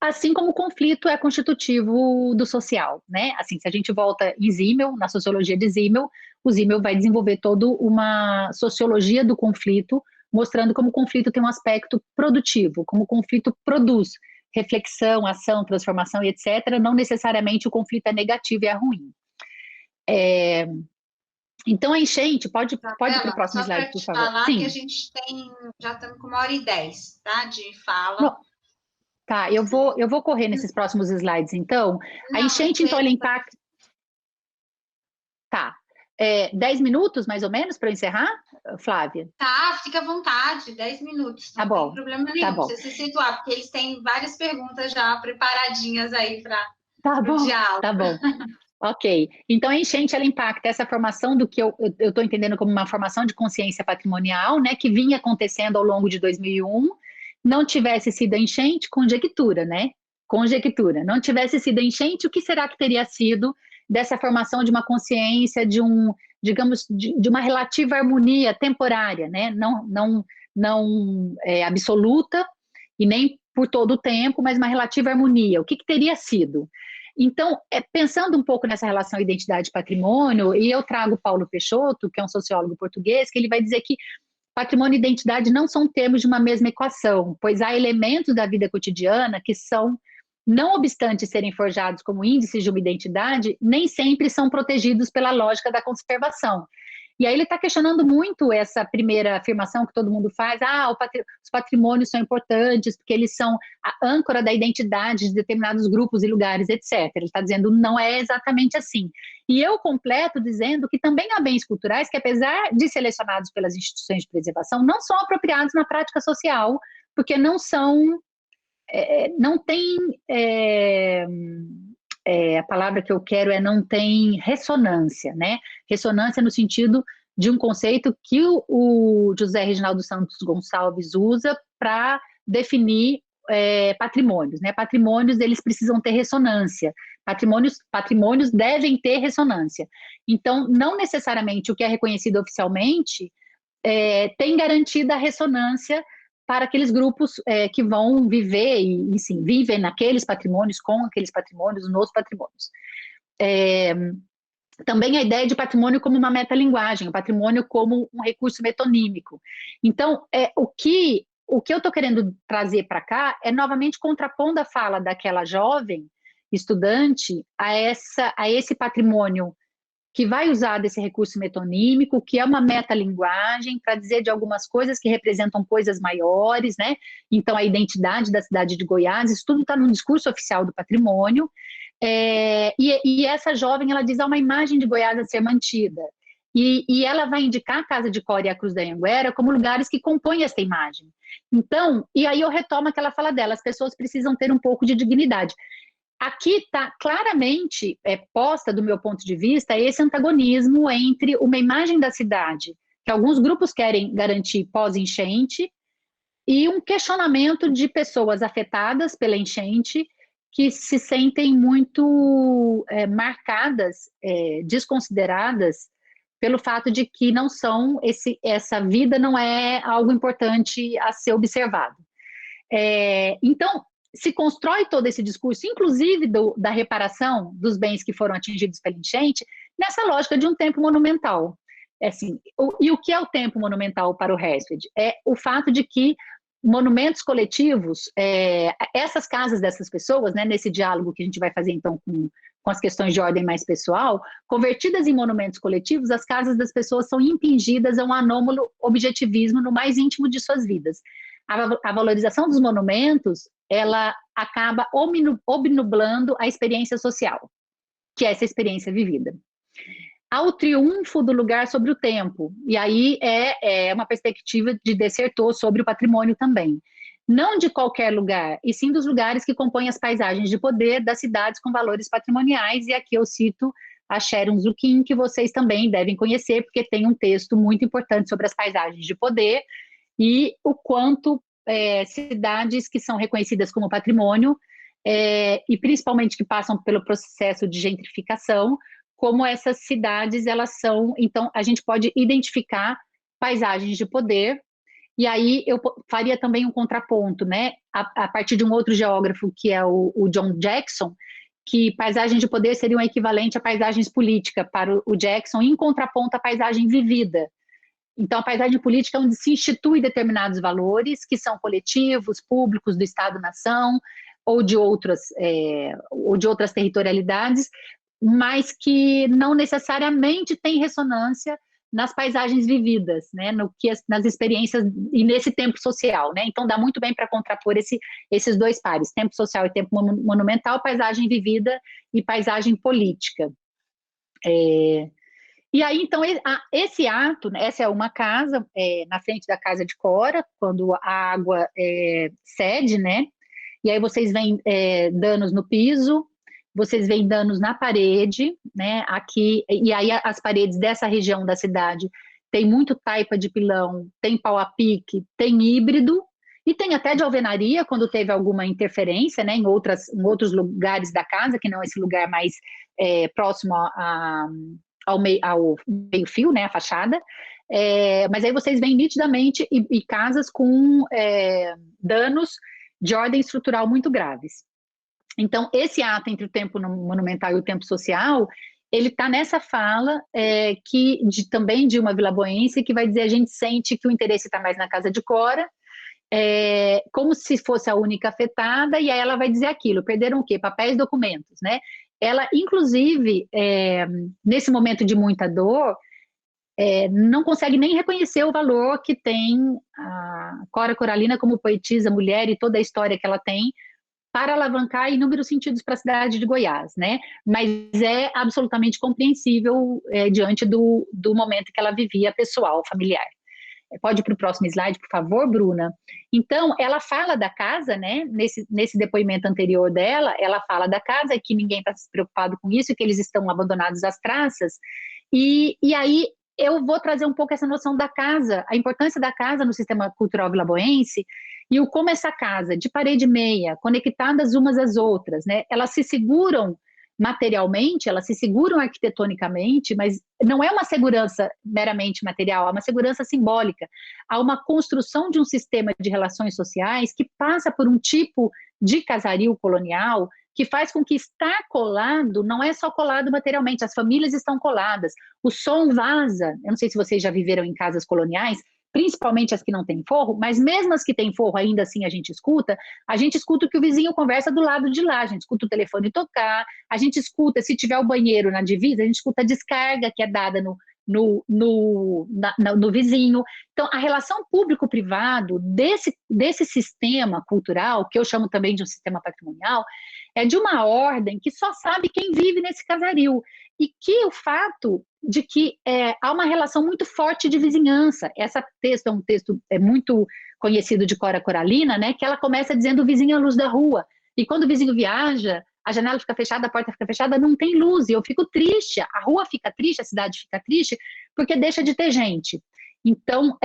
assim como o conflito é constitutivo do social, né? Assim, se a gente volta em Simmel, na sociologia de Simmel, o Simmel vai desenvolver toda uma sociologia do conflito, mostrando como o conflito tem um aspecto produtivo, como o conflito produz reflexão, ação, transformação e etc. Não necessariamente o conflito é negativo e é ruim. Então, a enchente, pode ir para o próximo slide, por favor. Só para te falar que a gente já estamos com 1h10, tá, de fala. Não. Tá, eu vou correr nesses próximos slides, então. A enchente, então, ela impacta... Tá. 10 minutos, mais ou menos, para eu encerrar, Flávia? Tá, fica à vontade, 10 minutos. Não tem problema nenhum, tá bom. Você se situar, porque eles têm várias perguntas já preparadinhas aí para o diálogo. Tá bom. Ok. Então, a enchente, ela impacta essa formação do que eu estou entendendo como uma formação de consciência patrimonial, né, que vinha acontecendo ao longo de 2001, não tivesse sido a enchente, conjectura, né? Conjectura. Não tivesse sido a enchente, o que será que teria sido dessa formação de uma consciência, de uma relativa harmonia temporária, né? Não absoluta e nem por todo o tempo, mas uma relativa harmonia. O que teria sido? Então, pensando um pouco nessa relação identidade e patrimônio, e eu trago Paulo Peixoto, que é um sociólogo português, que ele vai dizer que patrimônio e identidade não são termos de uma mesma equação, pois há elementos da vida cotidiana que são, não obstante serem forjados como índices de uma identidade, nem sempre são protegidos pela lógica da conservação. E aí ele está questionando muito essa primeira afirmação que todo mundo faz, os patrimônios são importantes porque eles são a âncora da identidade de determinados grupos e lugares, etc. Ele está dizendo não é exatamente assim. E eu completo dizendo que também há bens culturais que, apesar de selecionados pelas instituições de preservação, não são apropriados na prática social, porque não tem... a palavra que eu quero não tem ressonância, né? Ressonância no sentido de um conceito que o José Reginaldo Santos Gonçalves usa para definir patrimônios, né? Patrimônios, eles precisam ter ressonância. Patrimônios devem ter ressonância. Então, não necessariamente o que é reconhecido oficialmente tem garantida a ressonância para aqueles grupos que vão viver e sim, vivem naqueles patrimônios, com aqueles patrimônios, nos patrimônios. Também a ideia de patrimônio como uma metalinguagem, o patrimônio como um recurso metonímico. Então, o que eu estou querendo trazer para cá é novamente contrapondo a fala daquela jovem estudante a esse patrimônio que vai usar desse recurso metonímico, que é uma metalinguagem para dizer de algumas coisas que representam coisas maiores, né? Então, a identidade da cidade de Goiás, isso tudo está no discurso oficial do patrimônio, e essa jovem, ela diz, há uma imagem de Goiás a ser mantida, e ela vai indicar a Casa de Cora e a Cruz da Anhanguera como lugares que compõem essa imagem. Então, e aí eu retomo aquela fala dela, as pessoas precisam ter um pouco de dignidade. Aqui está claramente posta, do meu ponto de vista, esse antagonismo entre uma imagem da cidade, que alguns grupos querem garantir pós-enchente, e um questionamento de pessoas afetadas pela enchente, que se sentem muito marcadas, desconsideradas, pelo fato de que não são, essa vida não é algo importante a ser observado. Então, se constrói todo esse discurso, inclusive da reparação dos bens que foram atingidos pela enchente, nessa lógica de um tempo monumental. Assim, e o que é o tempo monumental para o Rashford? É o fato de que monumentos coletivos, essas casas dessas pessoas, né, nesse diálogo que a gente vai fazer então com as questões de ordem mais pessoal, convertidas em monumentos coletivos, as casas das pessoas são impingidas a um anômalo objetivismo no mais íntimo de suas vidas. A valorização dos monumentos, ela acaba obnublando a experiência social, que é essa experiência vivida. Há o triunfo do lugar sobre o tempo, e aí é uma perspectiva de Dessertaux sobre o patrimônio também. Não de qualquer lugar, e sim dos lugares que compõem as paisagens de poder das cidades com valores patrimoniais, e aqui eu cito a Sharon Zukin, que vocês também devem conhecer, porque tem um texto muito importante sobre as paisagens de poder e o quanto cidades que são reconhecidas como patrimônio e principalmente que passam pelo processo de gentrificação, como essas cidades, elas são, então a gente pode identificar paisagens de poder, e aí eu faria também um contraponto, né, a partir de um outro geógrafo, que é o John Jackson, que paisagens de poder seriam equivalente a paisagens políticas para o Jackson, em contraponto à paisagem vivida. Então, a paisagem política é onde se institui determinados valores que são coletivos, públicos, do Estado-nação, ou de outras territorialidades, mas que não necessariamente tem ressonância nas paisagens vividas, né, nas experiências e nesse tempo social, né? Então dá muito bem para contrapor esses dois pares, tempo social e tempo monumental, paisagem vivida e paisagem política. E aí, então, esse ato, essa é uma casa, na frente da casa de Cora, quando a água cede, né? E aí vocês veem danos no piso, vocês veem danos na parede, né? Aqui, e aí as paredes dessa região da cidade tem muito taipa de pilão, tem pau a pique, tem híbrido, e tem até de alvenaria, quando teve alguma interferência, né? Em outros lugares da casa, que não esse lugar mais próximo ao meio-fio, né? A fachada. Mas aí vocês veem nitidamente e casas com danos de ordem estrutural muito graves. Então, esse ato entre o tempo monumental e o tempo social, ele está nessa fala também de uma vilaboense, que vai dizer: a gente sente que o interesse está mais na casa de Cora, como se fosse a única afetada, e aí ela vai dizer aquilo: perderam o quê? Papéis, documentos, né? Ela, inclusive, nesse momento de muita dor, não consegue nem reconhecer o valor que tem a Cora Coralina como poetisa, mulher, e toda a história que ela tem para alavancar em inúmeros sentidos para a cidade de Goiás, né? Mas é absolutamente compreensível diante do momento que ela vivia, pessoal, familiar. Pode ir para o próximo slide, por favor, Bruna? Então, ela fala da casa, né? Nesse depoimento anterior dela, ela fala da casa, que ninguém está se preocupado com isso, que eles estão abandonados às traças, e aí eu vou trazer um pouco essa noção da casa, a importância da casa no sistema cultural vilaboense, e como essa casa, de parede meia, conectadas umas às outras, né? Elas se seguram materialmente, elas se seguram arquitetonicamente, mas não é uma segurança meramente material, é uma segurança simbólica. Há uma construção de um sistema de relações sociais que passa por um tipo de casario colonial que faz com que estar colado não é só colado materialmente, as famílias estão coladas, o som vaza. Eu não sei se vocês já viveram em casas coloniais, principalmente as que não têm forro, mas mesmo as que têm forro, ainda assim a gente escuta o que o vizinho conversa do lado de lá, a gente escuta o telefone tocar, a gente escuta, se tiver o banheiro na divisa, a gente escuta a descarga que é dada no vizinho. Então, a relação público-privado desse sistema cultural, que eu chamo também de um sistema patrimonial, é de uma ordem que só sabe quem vive nesse casario, e que o fato de que há uma relação muito forte de vizinhança. Esse texto é um texto muito conhecido de Cora Coralina, né, que ela começa dizendo: o vizinho é a luz da rua, e quando o vizinho viaja, a janela fica fechada, a porta fica fechada, não tem luz, e eu fico triste, a rua fica triste, a cidade fica triste, porque deixa de ter gente. Então,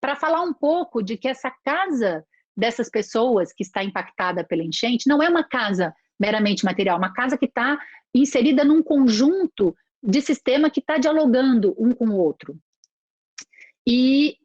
para falar um pouco de que essa casa dessas pessoas que está impactada pela enchente não é uma casa meramente material, uma casa que está inserida num conjunto de sistema que está dialogando um com o outro. E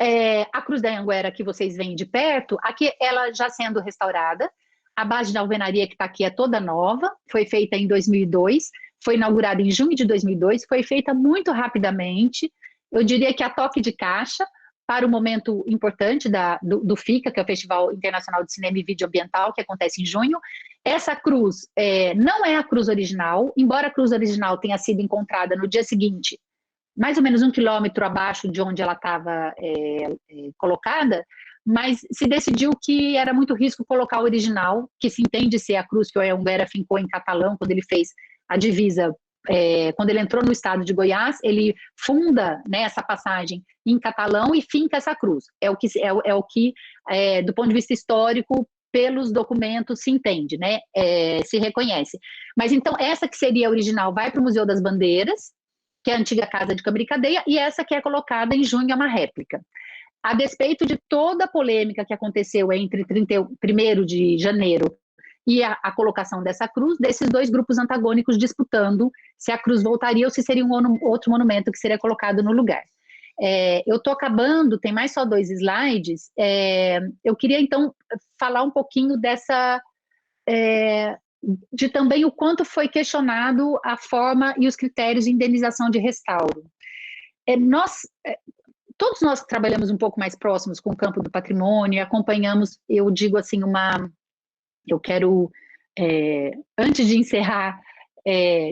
a Cruz da Anhanguera, que vocês veem de perto, aqui ela já sendo restaurada, a base de alvenaria que está aqui é toda nova, foi feita em 2002, foi inaugurada em junho de 2002, foi feita muito rapidamente, eu diria que a toque de caixa, para o momento importante do FICA, que é o Festival Internacional de Cinema e Vídeo Ambiental, que acontece em junho. Essa cruz não é a cruz original, embora a cruz original tenha sido encontrada no dia seguinte, mais ou menos 1 quilômetro abaixo de onde ela estava colocada, mas se decidiu que era muito risco colocar a original, que se entende ser a cruz que o Anhanguera fincou em catalão, quando ele fez a divisa, quando ele entrou no estado de Goiás, ele funda, né, essa passagem em catalão e finca essa cruz. É o que do ponto de vista histórico, pelos documentos se entende, né? Se reconhece. Mas então, essa que seria a original vai para o Museu das Bandeiras, que é a antiga Casa de Câmara e Cadeia, e essa que é colocada em junho é uma réplica. A despeito de toda a polêmica que aconteceu entre 1º de janeiro e a colocação dessa cruz, desses dois grupos antagônicos disputando se a cruz voltaria ou se seria outro monumento que seria colocado no lugar. Eu estou acabando, tem mais só 2 slides. Eu queria, então, falar um pouquinho de também o quanto foi questionado a forma e os critérios de indenização de restauro. Todos nós que trabalhamos um pouco mais próximos com o campo do patrimônio, acompanhamos, eu digo assim, eu quero, antes de encerrar,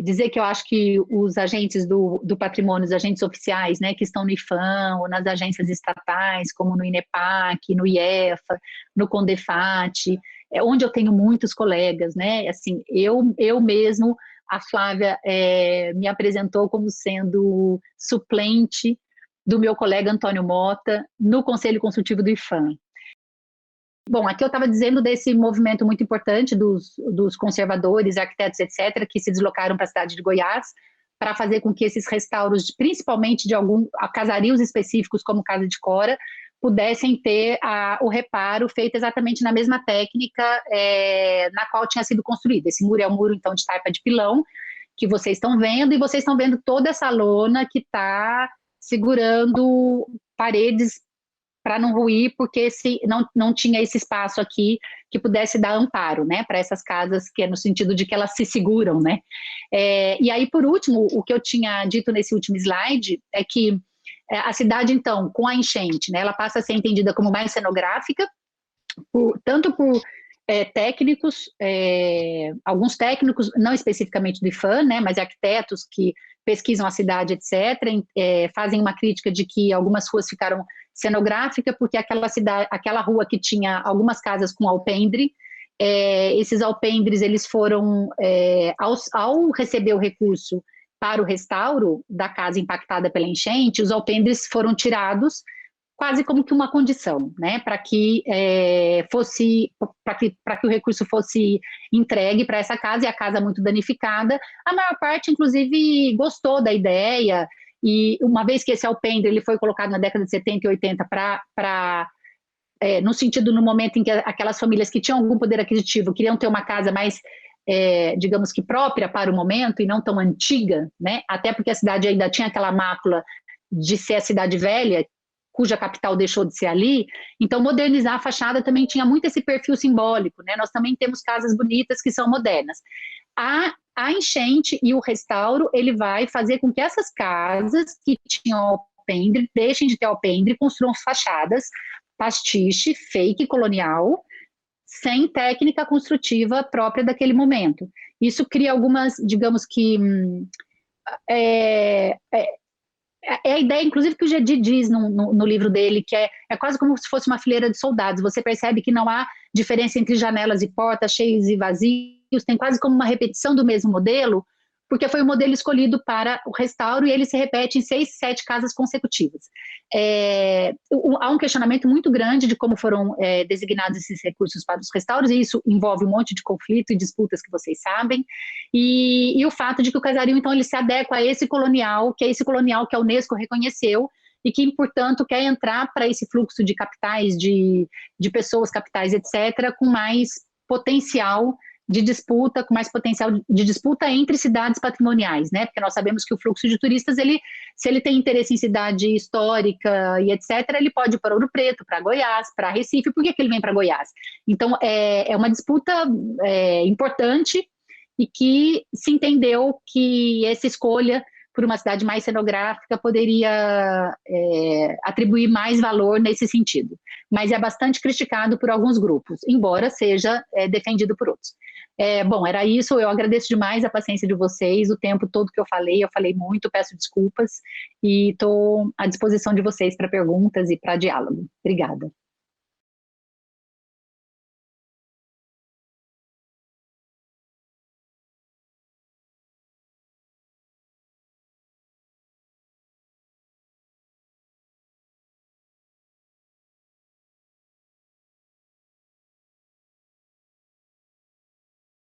dizer que eu acho que os agentes do patrimônio, os agentes oficiais, né, que estão no IPHAN, ou nas agências estatais, como no INEPAC, no IEFA, no CONDEFAT, onde eu tenho muitos colegas, né, assim, eu mesmo, a Flávia me apresentou como sendo suplente do meu colega Antônio Mota, no Conselho Consultivo do IPHAN. Bom, aqui eu estava dizendo desse movimento muito importante dos conservadores, arquitetos, etc., que se deslocaram para a cidade de Goiás para fazer com que esses restauros, principalmente de casarios específicos, como Casa de Cora, pudessem ter o reparo feito exatamente na mesma técnica na qual tinha sido construído. Esse muro é um muro, então, de taipa de pilão, que vocês estão vendo, e vocês estão vendo toda essa lona que está segurando paredes para não ruir, porque não tinha esse espaço aqui que pudesse dar amparo, né, para essas casas, que é no sentido de que elas se seguram, né. E aí, por último, o que eu tinha dito nesse último slide é que a cidade, então, com a enchente, né, ela passa a ser entendida como mais cenográfica, tanto por técnicos, alguns técnicos, não especificamente do IPHAN, né, mas arquitetos que pesquisam a cidade, etc., fazem uma crítica de que algumas ruas ficaram cenográficas, porque aquela rua que tinha algumas casas com alpendre, esses alpendres, eles foram, ao receber o recurso para o restauro da casa impactada pela enchente, os alpendres foram tirados quase como que uma condição, né, para que o recurso fosse entregue para essa casa, e a casa muito danificada. A maior parte, inclusive, gostou da ideia, e uma vez que esse alpendre ele foi colocado na década de 70 e 80 no sentido, no momento em que aquelas famílias que tinham algum poder aquisitivo queriam ter uma casa mais, digamos que própria para o momento, e não tão antiga, né, até porque a cidade ainda tinha aquela mácula de ser a cidade velha, cuja capital deixou de ser ali. Então, modernizar a fachada também tinha muito esse perfil simbólico, né? Nós também temos casas bonitas que são modernas. A enchente e o restauro, ele vai fazer com que essas casas que tinham alpendre, deixem de ter alpendre, construam fachadas pastiche, fake, colonial, sem técnica construtiva própria daquele momento. Isso cria algumas, digamos que... É a ideia, inclusive, que o Gedi diz no livro dele, que é quase como se fosse uma fileira de soldados. Você percebe que não há diferença entre janelas e portas, cheios e vazios, tem quase como uma repetição do mesmo modelo, porque foi o modelo escolhido para o restauro, e ele se repete em 6, 7 casas consecutivas. Há um questionamento muito grande de como foram designados esses recursos para os restauros, e isso envolve um monte de conflito e disputas que vocês sabem, e o fato de que o casario, então, ele se adequa a esse colonial que a Unesco reconheceu, e que, portanto, quer entrar para esse fluxo de capitais, de pessoas, capitais, etc., com mais potencial de disputa, com mais potencial de disputa entre cidades patrimoniais, né? Porque nós sabemos que o fluxo de turistas, se ele tem interesse em cidade histórica e etc., ele pode ir para Ouro Preto, para Goiás, para Recife. Por que ele vem para Goiás? Então, é uma disputa importante, e que se entendeu que essa escolha por uma cidade mais cenográfica poderia atribuir mais valor nesse sentido. Mas é bastante criticado por alguns grupos, embora seja defendido por outros. Bom, era isso. Eu agradeço demais a paciência de vocês, o tempo todo que eu falei muito, peço desculpas, e estou à disposição de vocês para perguntas e para diálogo. Obrigada.